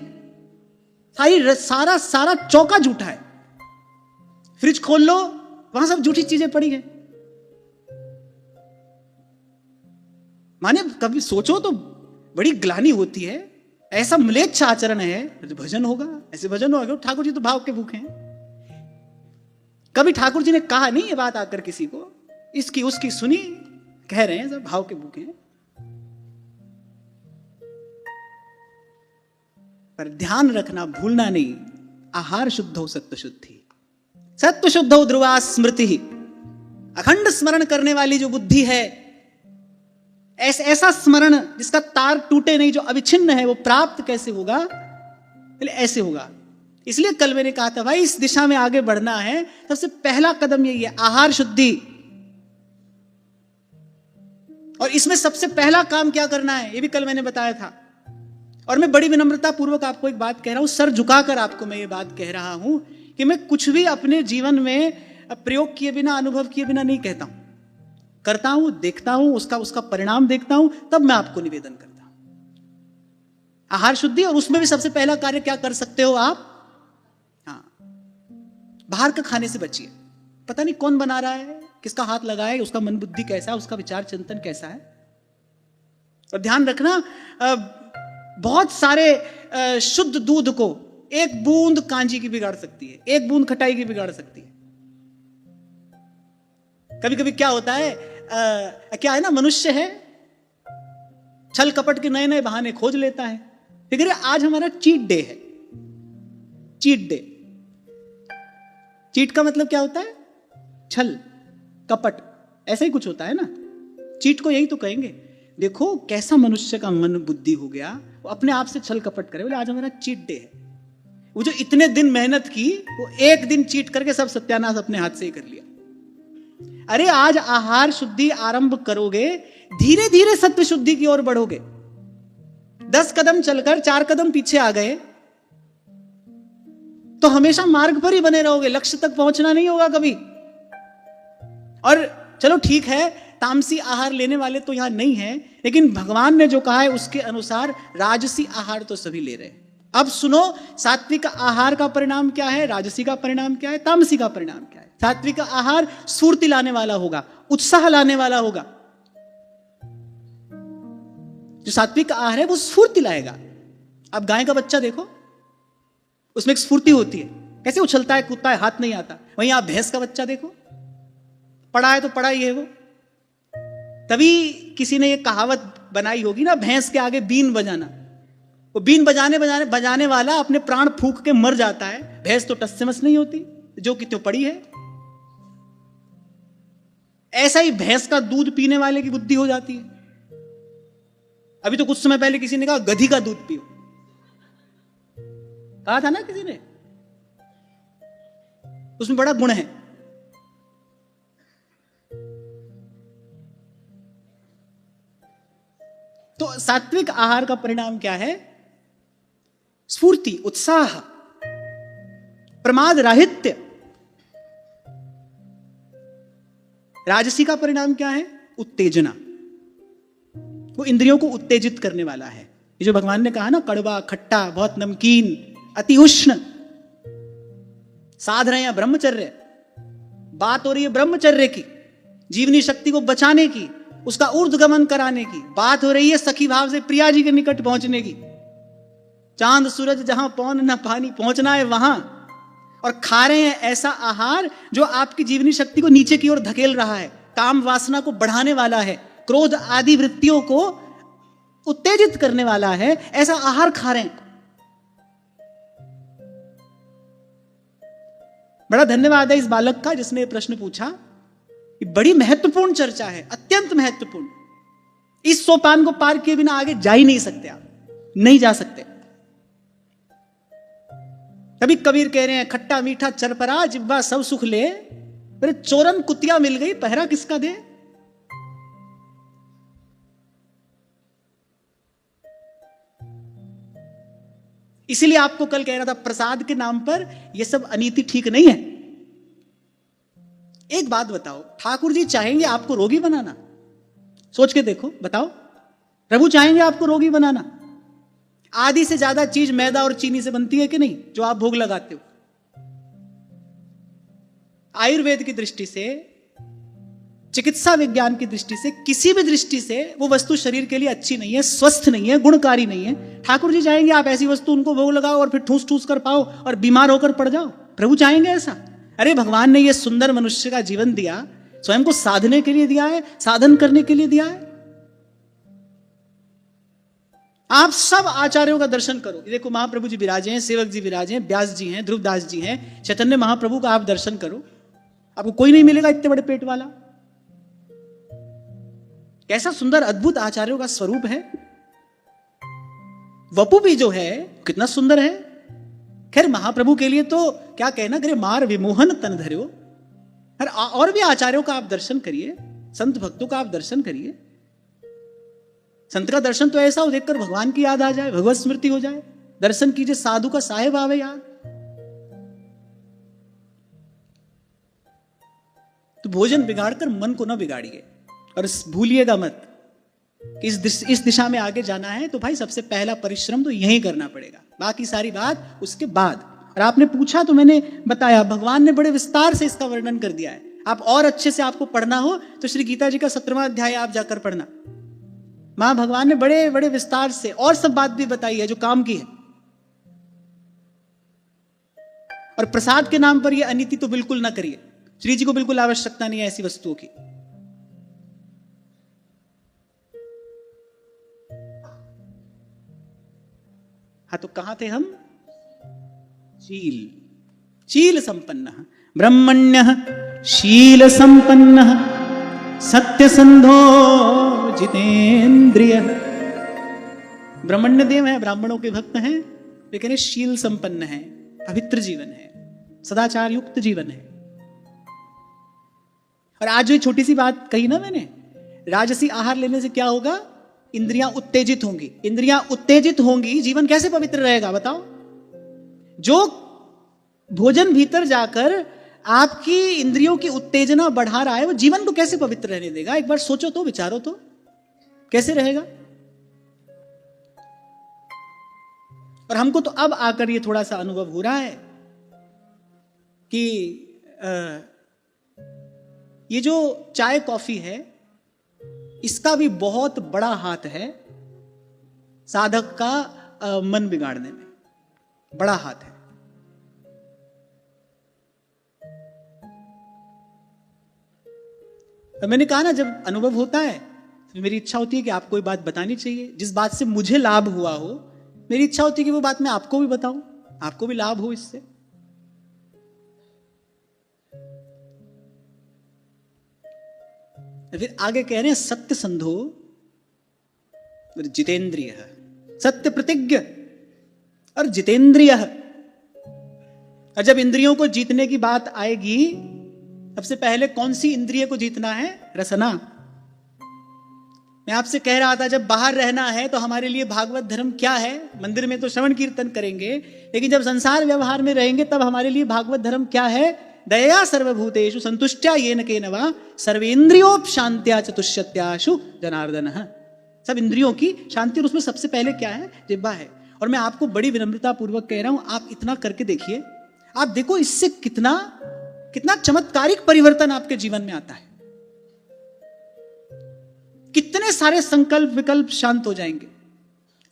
सारा चौका जूठा है। फ्रिज खोल लो, वहां सब जूठी चीजें पड़ी हैं। माने कभी सोचो तो बड़ी ग्लानि होती है। ऐसा म्लेच्छ आचरण है, भजन होगा? ऐसे भजन होगा? ठाकुर जी तो भाव के भूखे हैं। कभी ठाकुर जी ने कहा नहीं ये बात आकर किसी को, इसकी उसकी सुनी, कह रहे हैं सब भाव के भूखे हैं। पर ध्यान रखना, भूलना नहीं, आहार शुद्धो सत्व शुद्धि, सत्व शुद्धो ध्रुवा स्मृति। अखंड स्मरण करने वाली जो बुद्धि है, ऐसा स्मरण जिसका तार टूटे नहीं, जो अविच्छिन्न है, वो प्राप्त कैसे होगा? ऐसे होगा। इसलिए कल मैंने कहा था भाई इस दिशा में आगे बढ़ना है, सबसे पहला कदम यही है, आहार शुद्धि। और इसमें सबसे पहला काम क्या करना है ये भी कल मैंने बताया था। और मैं बड़ी विनम्रता पूर्वक आपको एक बात कह रहा हूं, सर झुकाकर आपको मैं ये बात कह रहा हूं कि मैं कुछ भी अपने जीवन में प्रयोग किए बिना, अनुभव किए बिना नहीं कहता हूं, करता हूं, देखता हूं, उसका परिणाम देखता हूं, तब मैं आपको निवेदन करता हूं। आहार शुद्धि, और उसमें भी सबसे पहला कार्य क्या कर सकते हो आप? हाँ, बाहर का खाने से बचिए। पता नहीं कौन बना रहा है, किसका हाथ लगा है, उसका मन बुद्धि कैसा है, उसका विचार चिंतन कैसा है। और ध्यान रखना, बहुत सारे शुद्ध दूध को एक बूंद कांजी की बिगाड़ सकती है, एक बूंद खटाई की बिगाड़ सकती है। कभी कभी क्या होता है, क्या है ना, मनुष्य है, छल कपट के नए नए बहाने खोज लेता है। फिर आज हमारा चीट डे है। चीट डे, चीट का मतलब क्या होता है? छल कपट, ऐसा ही कुछ होता है ना। चीट को यही तो कहेंगे। देखो कैसा मनुष्य का मन बुद्धि हो गया, वो अपने आप से छल कपट करे, बोले आज हमारा चीट डे है। वो जो इतने दिन मेहनत की, वो एक दिन चीट करके सब सत्यानाश अपने हाथ से ही कर लिया। अरे आज आहार शुद्धि आरंभ करोगे, धीरे धीरे सत्व शुद्धि की ओर बढ़ोगे। 10 कदम चलकर 4 कदम पीछे आ गए तो हमेशा मार्ग पर ही बने रहोगे, लक्ष्य तक पहुंचना नहीं होगा कभी। और चलो ठीक है, तामसी आहार लेने वाले तो यहां नहीं है, लेकिन भगवान ने जो कहा है उसके अनुसार राजसी आहार तो सभी ले रहे हैं। अब सुनो, सात्विक आहार का परिणाम क्या है, राजसी का परिणाम क्या है, तामसी का परिणाम क्या है। सात्विक आहार स्फूर्ति लाने वाला होगा, उत्साह लाने वाला होगा। जो सात्विक आहार है वो स्फूर्ति लाएगा। अब गाय का बच्चा देखो, उसमें एक स्फूर्ति होती है, कैसे उछलता है, कूदता है, हाथ नहीं आता। वहीं आप भैंस का बच्चा देखो, पड़ा है तो पड़ा ही है वो। तभी किसी ने ये कहावत बनाई होगी ना, भैंस के आगे बीन बजाना। वो बीन बजाने वाला अपने प्राण फूंक के मर जाता है, भैंस तो टस से मस नहीं होती, जो कि त्यों पड़ी है। ऐसा ही भैंस का दूध पीने वाले की बुद्धि हो जाती है। अभी तो कुछ समय पहले किसी ने कहा गधी का दूध पियो, कहा था ना किसी ने, उसमें बड़ा गुण है। तो सात्विक आहार का परिणाम क्या है? स्फूर्ति, उत्साह, प्रमाद राहित्य। राजसी का परिणाम क्या है? उत्तेजना। वो इंद्रियों को उत्तेजित करने वाला है। ये जो भगवान ने कहा ना, कड़वा, खट्टा, बहुत नमकीन, अति उष्ण। साध रहे हैं ब्रह्मचर्य, बात हो रही है ब्रह्मचर्य की, जीवनी शक्ति को बचाने की, उसका ऊर्ध्वगमन कराने की। बात हो रही है सखी भाव से प्रिया जी के निकट पहुंचने की। चांद सूरज जहां पौन न पानी, पहुंचना है वहां। और खा रहे हैं ऐसा आहार जो आपकी जीवनी शक्ति को नीचे की ओर धकेल रहा है, काम वासना को बढ़ाने वाला है, क्रोध आदि वृत्तियों को उत्तेजित करने वाला है। ऐसा आहार खा रहे हैं। बड़ा धन्यवाद है इस बालक का जिसने प्रश्न पूछा। बड़ी महत्वपूर्ण चर्चा है, अत्यंत महत्वपूर्ण। इस सोपान को पार किए बिना आगे जा ही नहीं सकते, आप नहीं जा सकते। तभी कबीर कह रहे हैं, खट्टा मीठा चरपरा जिब्बा सब सुख ले, मेरे चोरन कुतिया मिल गई पहरा किसका दे। इसीलिए आपको कल कह रहा था, प्रसाद के नाम पर यह सब अनीति ठीक नहीं है। एक बात बताओ, ठाकुर जी चाहेंगे आपको रोगी बनाना? सोच के देखो, बताओ, प्रभु चाहेंगे आपको रोगी बनाना? आधी से ज्यादा चीज मैदा और चीनी से बनती है कि नहीं, जो आप भोग लगाते हो। आयुर्वेद की दृष्टि से, चिकित्सा विज्ञान की दृष्टि से, किसी भी दृष्टि से वो वस्तु शरीर के लिए अच्छी नहीं है, स्वस्थ नहीं है, गुणकारी नहीं है। ठाकुर जी चाहेंगे आप ऐसी वस्तु उनको भोग लगाओ और फिर ठूस ठूस कर पाओ और बीमार होकर पड़ जाओ? प्रभु चाहेंगे ऐसा? अरे भगवान ने ये सुंदर मनुष्य का जीवन दिया, स्वयं को साधने के लिए दिया है, साधन करने के लिए दिया है। आप सब आचार्यों का दर्शन करो। देखो महाप्रभु जी विराजे हैं, सेवक जी विराजे हैं, व्यास जी हैं, ध्रुवदास जी हैं, चैतन्य महाप्रभु का आप दर्शन करो, आपको कोई नहीं मिलेगा इतने बड़े पेट वाला। कैसा सुंदर अद्भुत आचार्यों का स्वरूप है। वपु भी जो है कितना सुंदर है। खैर महाप्रभु के लिए तो क्या कहना करे, मार विमोहन तन धर्यो। और भी आचार्यों का आप दर्शन करिए, संत भक्तों का आप दर्शन करिए। संत का दर्शन तो ऐसा हो देखकर भगवान की याद आ जाए, भगवत स्मृति हो जाए। दर्शन कीजिए साधु का साहेब आवे याद। तो भोजन बिगाड़कर मन को ना बिगाड़िए और भूलिएगा मत कि इस दिशा में आगे जाना है तो भाई सबसे पहला परिश्रम तो यही करना पड़ेगा, बाकी सारी बात उसके बाद। और आपने पूछा तो मैंने बताया, भगवान ने बड़े विस्तार से इसका वर्णन कर दिया है। आप और अच्छे से आपको पढ़ना हो तो श्री गीता जी का 17वां अध्याय आप जाकर पढ़ना। मां भगवान ने बड़े बड़े विस्तार से और सब बात भी बताई है जो काम की है। और प्रसाद के नाम पर यह अनीति तो बिल्कुल ना करिए। श्री जी को बिल्कुल आवश्यकता नहीं है ऐसी वस्तुओं की। हाँ तो कहां थे हम? शील संपन्न ब्रह्मण्य शील संपन्न सत्यसंधो जितेंद्रिय। ब्रह्मण्य देव है, ब्राह्मणों के भक्त हैं, वे कह रहे शील संपन्न है, पवित्र जीवन है, सदाचार युक्त जीवन है। और आज जो छोटी सी बात कही ना मैंने, राजसी आहार लेने से क्या होगा? इंद्रियां उत्तेजित होंगी। इंद्रियां उत्तेजित होंगी, जीवन कैसे पवित्र रहेगा बताओ? जो भोजन भीतर जाकर आपकी इंद्रियों की उत्तेजना बढ़ा रहा है वो जीवन को कैसे पवित्र रहने देगा? एक बार सोचो तो, विचारो तो, कैसे रहेगा? और हमको तो अब आकर ये थोड़ा सा अनुभव हो रहा है कि ये जो चाय कॉफी है इसका भी बहुत बड़ा हाथ है साधक का मन बिगाड़ने में, बड़ा हाथ है। तो मैंने कहा ना, जब अनुभव होता है तो मेरी इच्छा होती है कि आपको ये बात बतानी चाहिए। जिस बात से मुझे लाभ हुआ हो, मेरी इच्छा होती है कि वो बात मैं आपको भी बताऊं, आपको भी लाभ हो इससे। फिर आगे कह रहे हैं सत्य संधो जितेंद्रिय, सत्य प्रतिज्ञ और जितेंद्रिय। और जब इंद्रियों को जीतने की बात आएगी, सबसे पहले कौन सी इंद्रिय को जीतना है? रसना। मैं आपसे कह रहा था जब बाहर रहना है तो हमारे लिए भागवत धर्म क्या है? मंदिर में तो श्रवण कीर्तन करेंगे, लेकिन जब संसार व्यवहार में रहेंगे तब हमारे लिए भागवत धर्म क्या है? दया सर्वभूतेषु संतुष्ट्या येन केन वा सर्वेन्द्रियोपशांत्या चतुष्यत्याशु जनार्दन। सब इंद्रियों की शांति, और उसमें सबसे पहले क्या है? जिह्वा है। और मैं आपको बड़ी विनम्रता पूर्वक कह रहा हूं, आप इतना करके देखिए, आप देखो इससे कितना कितना चमत्कारिक परिवर्तन आपके जीवन में आता है। कितने सारे संकल्प विकल्प शांत हो जाएंगे।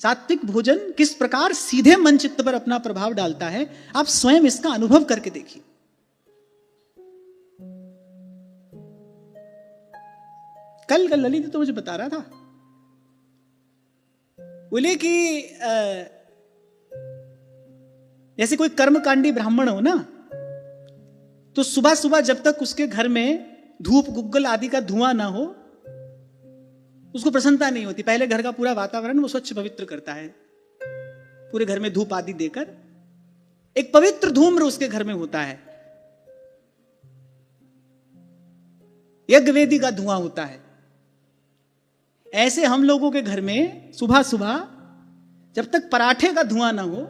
सात्विक भोजन किस प्रकार सीधे मन चित्त पर अपना प्रभाव डालता है, आप स्वयं इसका अनुभव करके देखिए। कल ललित तो मुझे बता रहा था, बोले कि जैसे कोई कर्मकांडी ब्राह्मण हो ना, तो सुबह सुबह जब तक उसके घर में धूप गुग्गल आदि का धुआं ना हो उसको प्रसन्नता नहीं होती। पहले घर का पूरा वातावरण वो स्वच्छ पवित्र करता है, पूरे घर में धूप आदि देकर एक पवित्र धूम्र उसके घर में होता है, यज्ञ वेदी का धुआं होता है। ऐसे हम लोगों के घर में सुबह सुबह जब तक पराठे का धुआं ना हो,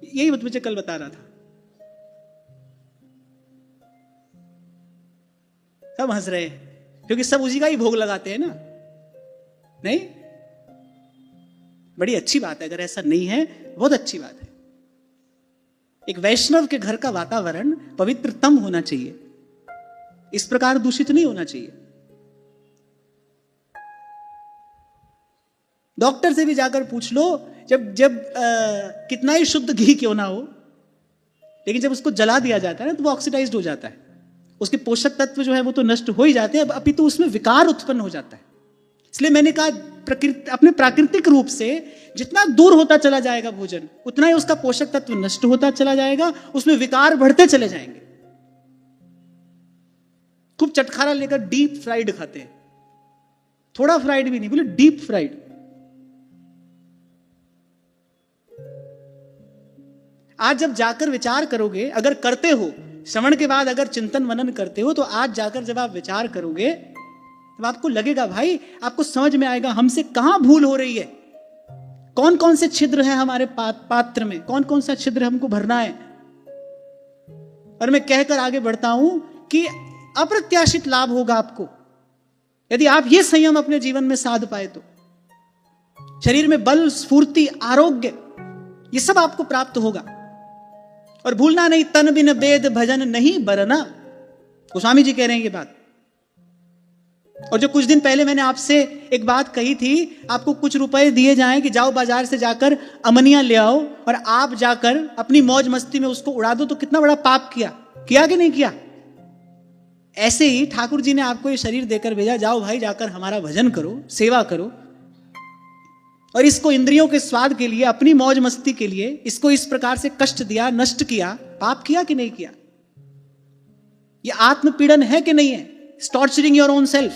यही मुझे कल बता रहा था, सब हंस रहे हैं क्योंकि सब उसी का ही भोग लगाते हैं ना। नहीं, बड़ी अच्छी बात है, अगर ऐसा नहीं है बहुत अच्छी बात है। एक वैष्णव के घर का वातावरण पवित्रतम होना चाहिए, इस प्रकार दूषित नहीं होना चाहिए। डॉक्टर से भी जाकर पूछ लो, जब कितना ही शुद्ध घी क्यों ना हो, लेकिन जब उसको जला दिया जाता है ना तो वो ऑक्सीडाइज्ड हो जाता है, उसके पोषक तत्व जो है वो तो नष्ट हो ही जाते हैं, अपितु उसमें विकार उत्पन्न हो जाता है। इसलिए मैंने कहा प्रकृति अपने प्राकृतिक रूप से जितना दूर होता चला जाएगा भोजन, उतना ही उसका पोषक तत्व नष्ट होता चला जाएगा, उसमें विकार बढ़ते चले जाएंगे। खूब चटखारा लेकर डीप फ्राइड खाते हैं, थोड़ा फ्राइड भी नहीं, बोले डीप फ्राइड। आज जब जाकर विचार करोगे, अगर करते हो, श्रवण के बाद अगर चिंतन मनन करते हो, तो आज जाकर जब आप विचार करोगे तब आपको लगेगा, भाई आपको समझ में आएगा हमसे कहां भूल हो रही है, कौन कौन से छिद्र हैं हमारे पात्र में, कौन कौन सा छिद्र हमको भरना है। और मैं कहकर आगे बढ़ता हूं कि अप्रत्याशित लाभ होगा आपको यदि आप ये संयम अपने जीवन में साध पाए तो। शरीर में बल, स्फूर्ति, आरोग्य, ये सब आपको प्राप्त होगा। और भूलना नहीं, तन बिन वेद भजन नहीं बरना, गोस्वामी जी कह रहे हैं ये बात। और जो कुछ दिन पहले मैंने आपसे एक बात कही थी, आपको कुछ रुपए दिए जाएं कि जाओ बाजार से जाकर अमनियां ले आओ और आप जाकर अपनी मौज मस्ती में उसको उड़ा दो, तो कितना बड़ा पाप किया कि नहीं किया। ऐसे ही ठाकुर जी ने आपको ये शरीर देकर भेजा, जाओ भाई जाकर हमारा भजन करो, सेवा करो, और इसको इंद्रियों के स्वाद के लिए, अपनी मौज मस्ती के लिए इसको इस प्रकार से कष्ट दिया, नष्ट किया, पाप किया कि नहीं किया। ये आत्मपीड़न है कि नहीं है, टॉर्चरिंग योर ओन सेल्फ,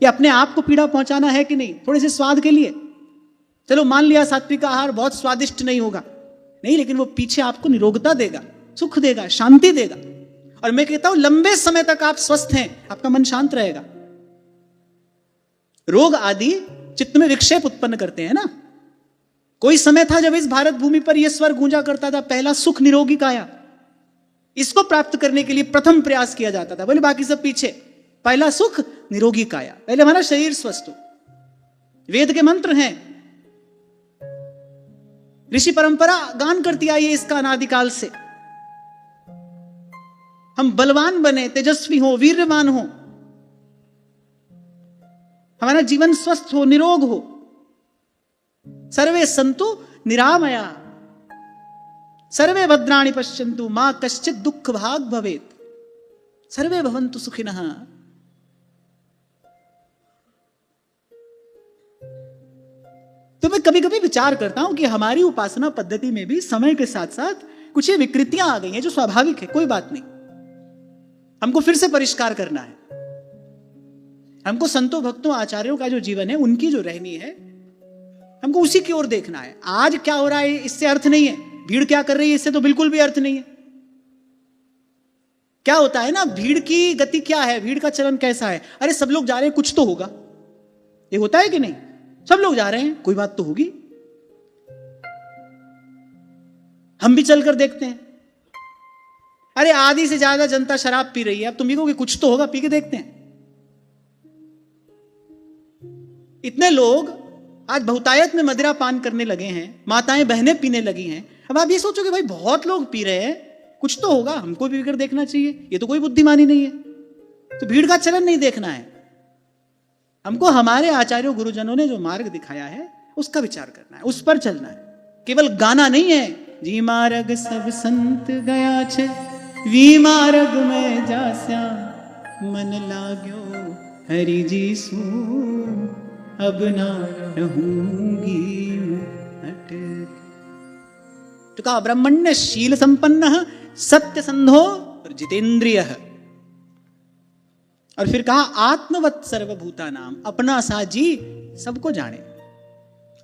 ये अपने आप को पीड़ा पहुंचाना है कि नहीं, थोड़े से स्वाद के लिए। चलो मान लिया सात्विक आहार बहुत स्वादिष्ट नहीं होगा, नहीं, लेकिन वो पीछे आपको निरोगता देगा, सुख देगा, शांति देगा। और मैं कहता हूं लंबे समय तक आप स्वस्थ हैं, आपका मन शांत रहेगा। रोग आदि चित्त में विक्षेप उत्पन्न करते हैं ना। कोई समय था जब इस भारत भूमि पर यह स्वर गूंजा करता था, पहला सुख निरोगी काया, इसको प्राप्त करने के लिए प्रथम प्रयास किया जाता था, बोले बाकी सब पीछे, पहला सुख निरोगी काया, पहले हमारा शरीर स्वस्थ हो। वेद के मंत्र हैं, ऋषि परंपरा गान करती आई है इसका अनादिकाल से। हम बलवान बने, तेजस्वी हो, वीर्यवान हो, हमारा जीवन स्वस्थ हो, निरोग हो। सर्वे संतु निरामया, सर्वे भद्राणि पश्यन्तु, मां कश्चित् दुःख भाग भवेत्, सर्वे भवन्तु सुखिनः। तो मैं कभी कभी विचार करता हूं कि हमारी उपासना पद्धति में भी समय के साथ साथ कुछ ये विकृतियां आ गई हैं, जो स्वाभाविक है, कोई बात नहीं, हमको फिर से परिष्कार करना है। हमको संतों भक्तों आचार्यों का जो जीवन है, उनकी जो रहनी है, हमको उसी की ओर देखना है। आज क्या हो रहा है इससे अर्थ नहीं है, भीड़ क्या कर रही है इससे तो बिल्कुल भी अर्थ नहीं है। क्या होता है ना, भीड़ की गति क्या है, भीड़ का चलन कैसा है, अरे सब लोग जा रहे हैं, कुछ तो होगा, ये होता है कि नहीं, सब लोग जा रहे हैं, कोई बात तो होगी, हम भी चलकर देखते हैं। अरे आधी से ज्यादा जनता शराब पी रही है, अब तुम भी कहोगे कुछ तो होगा, पी के देखते हैं। इतने लोग आज बहुतायत में मदिरा पान करने लगे हैं, माताएं बहनें पीने लगी हैं। अब आप ये सोचोगे भाई बहुत लोग पी रहे हैं, कुछ तो होगा, हमको भी पीकर देखना चाहिए, ये तो कोई बुद्धिमानी नहीं है। तो भीड़ का चलन नहीं देखना है, हमको हमारे आचार्यों गुरुजनों ने जो मार्ग दिखाया है उसका विचार करना है, उस पर चलना है। केवल गाना नहीं है, जी मार्ग सब संत गया छे, वी मार्ग में जास्या, मन लाग्यो हरि जी सू, अब ना रहूंगी अटक। तो कहा ब्रह्मण्य शील संपन्न, सत्य संधो और जितेंद्रिय। और फिर कहा आत्मवत् सर्वभूता नाम, अपना सा जी सबको जाने।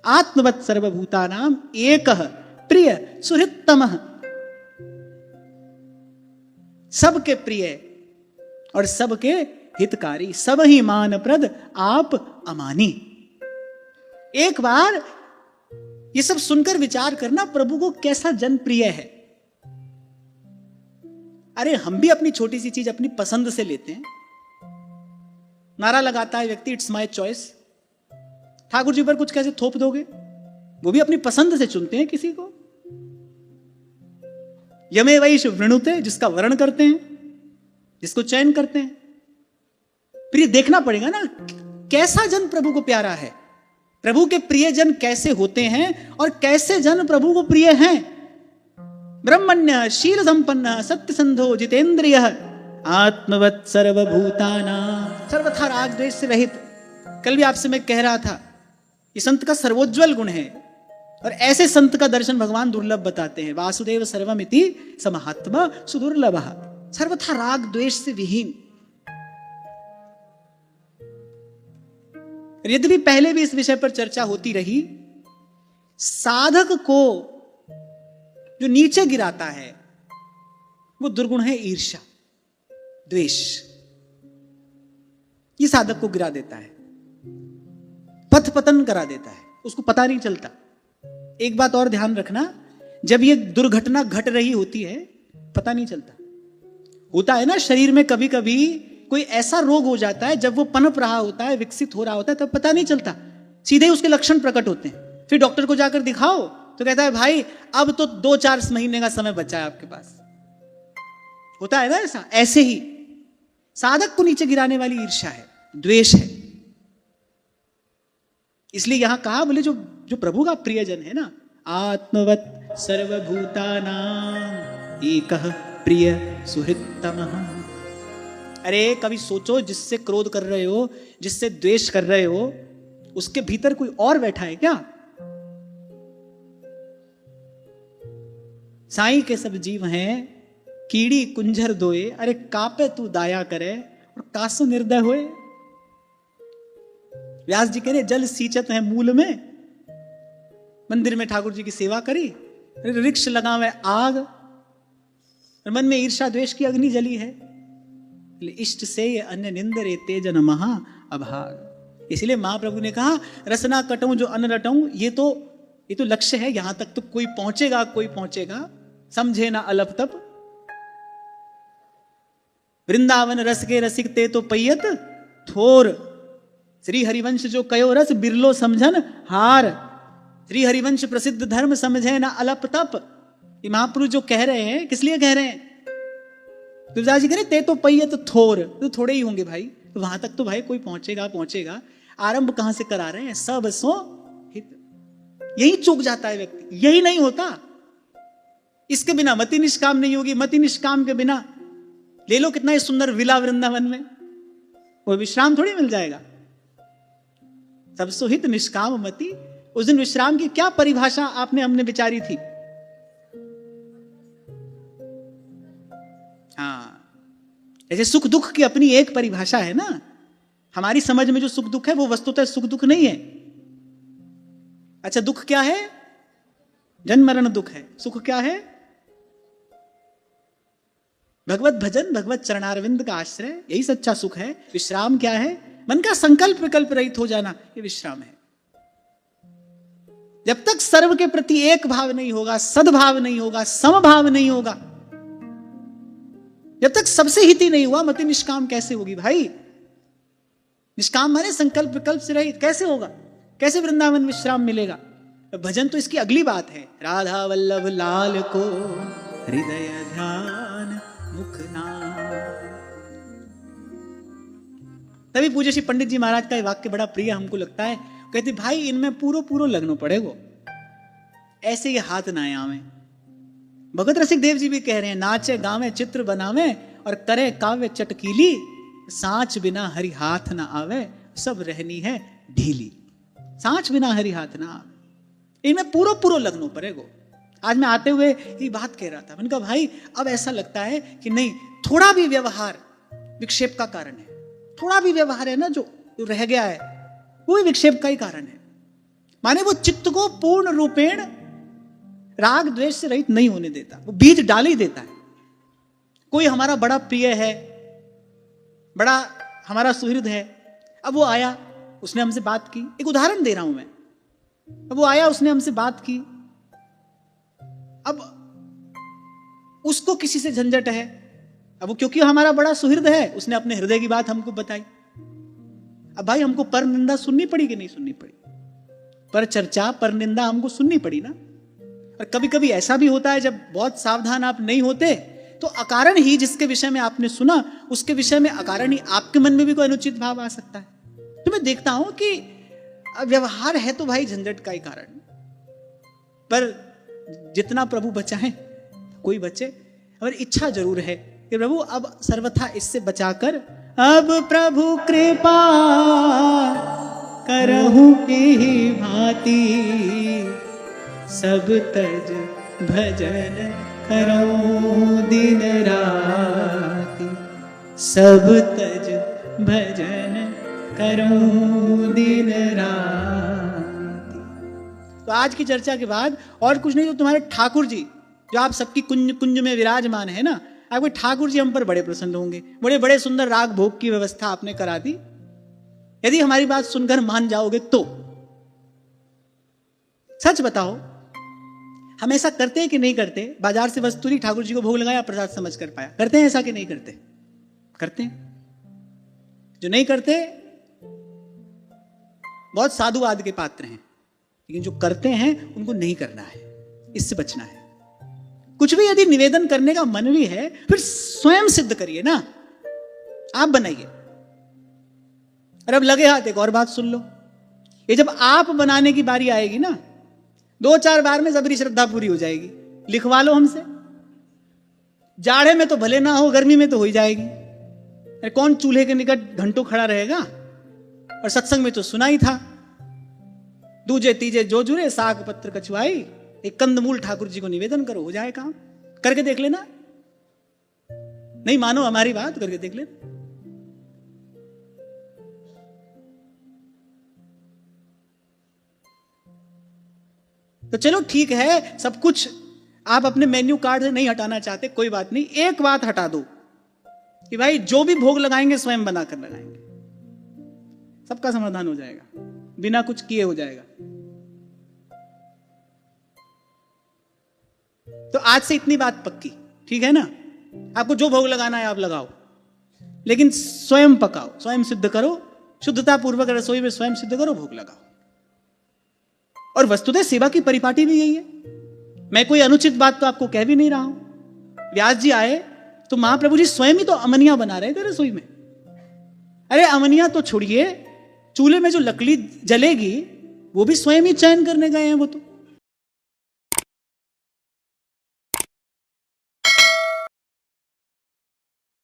आत्मवत् सर्वभूता नाम एक प्रिय सुहृत्तम, सबके प्रिय और सबके हितकारी, सब ही मानप्रद आप अमानी। एक बार ये सब सुनकर विचार करना, प्रभु को कैसा जनप्रिय है। अरे हम भी अपनी छोटी सी चीज अपनी पसंद से लेते हैं, नारा लगाता है व्यक्ति, it's my choice. Thakur ji पर कुछ कैसे थोप दोगे, वो भी अपनी पसंद से चुनते हैं किसी को। यमे वैश वृणुते, जिसका वर्ण करते हैं, जिसको चयन करते हैं। प्रिय देखना पड़ेगा ना, कैसा जन प्रभु को प्यारा है, प्रभु के प्रिय जन कैसे होते हैं और कैसे जन प्रभु को प्रिय हैं। ब्रह्मण्य शील संपन्न, सत्य संधो, जितेंद्रिय, आत्मवत् सर्वभूतानां, सर्वथा राग द्वेष से रहित। कल भी आपसे मैं कह रहा था, ये संत का सर्वोज्वल गुण है, और ऐसे संत का दर्शन भगवान दुर्लभ बताते हैं। वासुदेव सर्वमिति समहात्मा सुदुर्लभ, सर्वथा राग द्वेष से विहीन। यद्यपि पहले भी इस विषय पर चर्चा होती रही, साधक को जो नीचे गिराता है वो दुर्गुण है ईर्ष्या, द्वेष। ये साधक को गिरा देता है, पथ पतन करा देता है, उसको पता नहीं चलता। एक बात और ध्यान रखना, जब ये दुर्घटना घट रही होती है पता नहीं चलता। होता है ना शरीर में कभी कभी कोई ऐसा रोग हो जाता है, जब वो पनप रहा होता है, विकसित हो रहा होता है, तब पता नहीं चलता, सीधे ही उसके लक्षण प्रकट होते हैं। फिर डॉक्टर को जाकर दिखाओ तो कहता है भाई अब तो 2-4 महीने का समय बचा है आपके पास। होता है ना ऐसा। ऐसे ही साधक को नीचे गिराने वाली ईर्ष्या है, द्वेष है। इसलिए यहां कहा, बोले जो प्रभु का प्रियजन है ना, आत्मवत सर्वभूतानां एकः प्रिय सुहृत्तमः। अरे कभी सोचो, जिससे क्रोध कर रहे हो, जिससे द्वेष कर रहे हो, उसके भीतर कोई और बैठा है क्या? साईं के सब जीव हैं कीड़ी कुंजर दोए, अरे कापे तू दाया करे और कासो निर्दय होए। व्यास जी कह रहे जल सींचत है मूल में, मंदिर में ठाकुर जी की सेवा करी, वृक्ष लगावे आग, और मन में ईर्षा द्वेष की अग्नि जली है। इष्ट से ये अन्य निंदरे तेजन महा अभाग। इसलिए महाप्रभु ने कहा रसना कटऊं जो अन्न रटऊं, ये तो लक्ष्य है, यहां तक तो कोई पहुंचेगा, समझे ना अलप तप। वृंदावन रस के रसिक ते तो पैयत थोर, श्री हरिवंश जो कयो रस बिरलो समझन हार। श्री हरिवंश प्रसिद्ध धर्म समझे ना अलप तप। ये महापुरुष जो कह रहे हैं, किस लिए कह रहे हैं? तुलसीदास जी कह रहे ते तो पैयत थोर, तो थोड़े ही होंगे भाई, तो वहां तक तो भाई कोई पहुंचेगा। आरंभ कहां से करा रहे हैं? सब सो हित। यही चूक जाता है व्यक्ति, यही नहीं होता। इसके बिना मति निष्काम नहीं होगी, मति निष्काम के बिना ले लो कितना ही सुंदर विला वृंदावन में, वो विश्राम थोड़ी मिल जाएगा। सब सुहित निष्काम मति। उस दिन विश्राम की क्या परिभाषा हमने विचारी थी? हाँ, जैसे सुख दुख की अपनी एक परिभाषा है ना। हमारी समझ में जो सुख दुख है वो वस्तुतः सुख दुख नहीं है। अच्छा, दुख क्या है? जन्म मरण दुख है। सुख क्या है? भगवत भजन, भगवत चरणारविंद का आश्रय, यही सच्चा सुख है। विश्राम क्या है? मन का संकल्प विकल्प रहित हो जाना, ये विश्राम है। जब तक सर्व के प्रति एक भाव नहीं होगा, सद्भाव नहीं होगा, समभाव नहीं होगा, जब तक सबसे हित नहीं हुआ, मति निष्काम कैसे होगी भाई? निष्काम माने संकल्प विकल्प से रहित कैसे होगा? कैसे वृंदावन विश्राम मिलेगा? भजन तो इसकी अगली बात है। राधा वल्लभ लाल को हृदय ध्यान मुख नाम। तभी पूज्य श्री पंडित जी महाराज का ये वाक्य बड़ा प्रिय हमको लगता है। कहते भाई इनमें पूरो लगनो पड़ेगो, ऐसे ये हाथ ना आवे। भगत रसिक देव जी भी कह रहे हैं, नाचे गावे चित्र बनावे और करे काव्य चटकीली, सांच बिना हरि हाथ ना आवे, सब रहनी है ढीली। सांच बिना हरि हाथ ना आवे, इनमें पूरो लगनो पड़ेगो। आज मैं आते हुए ये बात कह रहा था, मैंने कहा भाई अब ऐसा लगता है कि नहीं, थोड़ा भी व्यवहार विक्षेप का कारण है। थोड़ा भी व्यवहार है ना जो रह गया है, वो भी विक्षेप का ही कारण है। माने वो चित्त को पूर्ण रूपेण राग द्वेष से रहित नहीं होने देता, वो बीज डाल ही देता है। कोई हमारा बड़ा प्रिय है, बड़ा हमारा सुहृद है, अब वो आया, उसने हमसे बात की। एक उदाहरण दे रहा हूं मैं। अब वो आया, उसने हमसे बात की, अब उसको किसी से झंझट है। अब वो क्योंकि हमारा बड़ा सुहृद है, उसने अपने हृदय की बात हमको बताई। अब भाई हमको पर निंदा सुननी पड़ी कि नहीं सुननी पड़ी? पर चर्चा, पर निंदा हमको सुननी पड़ी ना। और कभी कभी ऐसा भी होता है, जब बहुत सावधान आप नहीं होते तो अकारण ही जिसके विषय में आपने सुना, उसके विषय में अकारण ही आपके मन में भी कोई अनुचित भाव आ सकता है। तो मैं देखता हूं कि व्यवहार है तो भाई झंझट का ही कारण, पर जितना प्रभु बचाएं कोई बचे। और इच्छा जरूर है कि प्रभु अब सर्वथा इससे बचाकर, अब प्रभु कृपा करहु की भांति, सब तज भजन करो दिन राति, सब तज भजन करूं दिन रात। तो आज की चर्चा के बाद और कुछ नहीं, तो तुम्हारे ठाकुर जी जो आप सबकी कुंज कुंज में विराजमान है ना, आपके ठाकुर जी हम पर बड़े प्रसन्न होंगे। बड़े बड़े सुंदर राग भोग की व्यवस्था आपने करा दी। यदि हमारी बात सुनकर मान जाओगे तो सच बताओ, हम ऐसा करते हैं कि नहीं करते? बाजार से वस्तु ली, ठाकुर जी को भोग लगाया, प्रसाद समझ कर पाया। करते हैं ऐसा कि नहीं करते? करते हैं। जो नहीं करते बहुत साधुवाद के पात्र हैं, लेकिन जो करते हैं उनको नहीं करना है, इससे बचना है। कुछ भी यदि निवेदन करने का मन भी है, फिर स्वयं सिद्ध करिए ना, आप बनाइए। और अब लगे हाथ एक और बात सुन लो, ये जब आप बनाने की बारी आएगी ना, 2-4 बार में सबरी श्रद्धा पूरी हो जाएगी। लिखवा लो हमसे, जाड़े में तो भले ना हो, गर्मी में तो हो ही जाएगी। अरे कौन चूल्हे के निकट घंटों खड़ा रहेगा? और सत्संग में तो सुना ही था, दूजे तीजे जो जुरे साग पत्र कछुआई, एक कंदमूल ठाकुर जी को निवेदन करो, हो जाए काम। करके देख लेना, नहीं मानो हमारी बात, करके देख लेना। तो चलो ठीक है, सब कुछ आप अपने मेन्यू कार्ड से नहीं हटाना चाहते, कोई बात नहीं। एक बात हटा दो कि भाई जो भी भोग लगाएंगे स्वयं बनाकर लगाएंगे, सबका समाधान हो जाएगा, बिना कुछ किए हो जाएगा। तो आज से इतनी बात पक्की, ठीक है ना? आपको जो भोग लगाना है आप लगाओ, लेकिन स्वयं पकाओ, स्वयं सिद्ध करो, शुद्धता पूर्वक रसोई में स्वयं सिद्ध करो, भोग लगाओ। और वस्तुतः सेवा की परिपाटी भी यही है। मैं कोई अनुचित बात तो आपको कह भी नहीं रहा हूं। व्यास जी आए तो महाप्रभु जी स्वयं ही तो अमनिया बना रहे थे रसोई में। अरे अमनिया तो छोड़िए, चूल्हे में जो लकड़ी जलेगी वो भी स्वयं ही चयन करने गए हैं वो तो।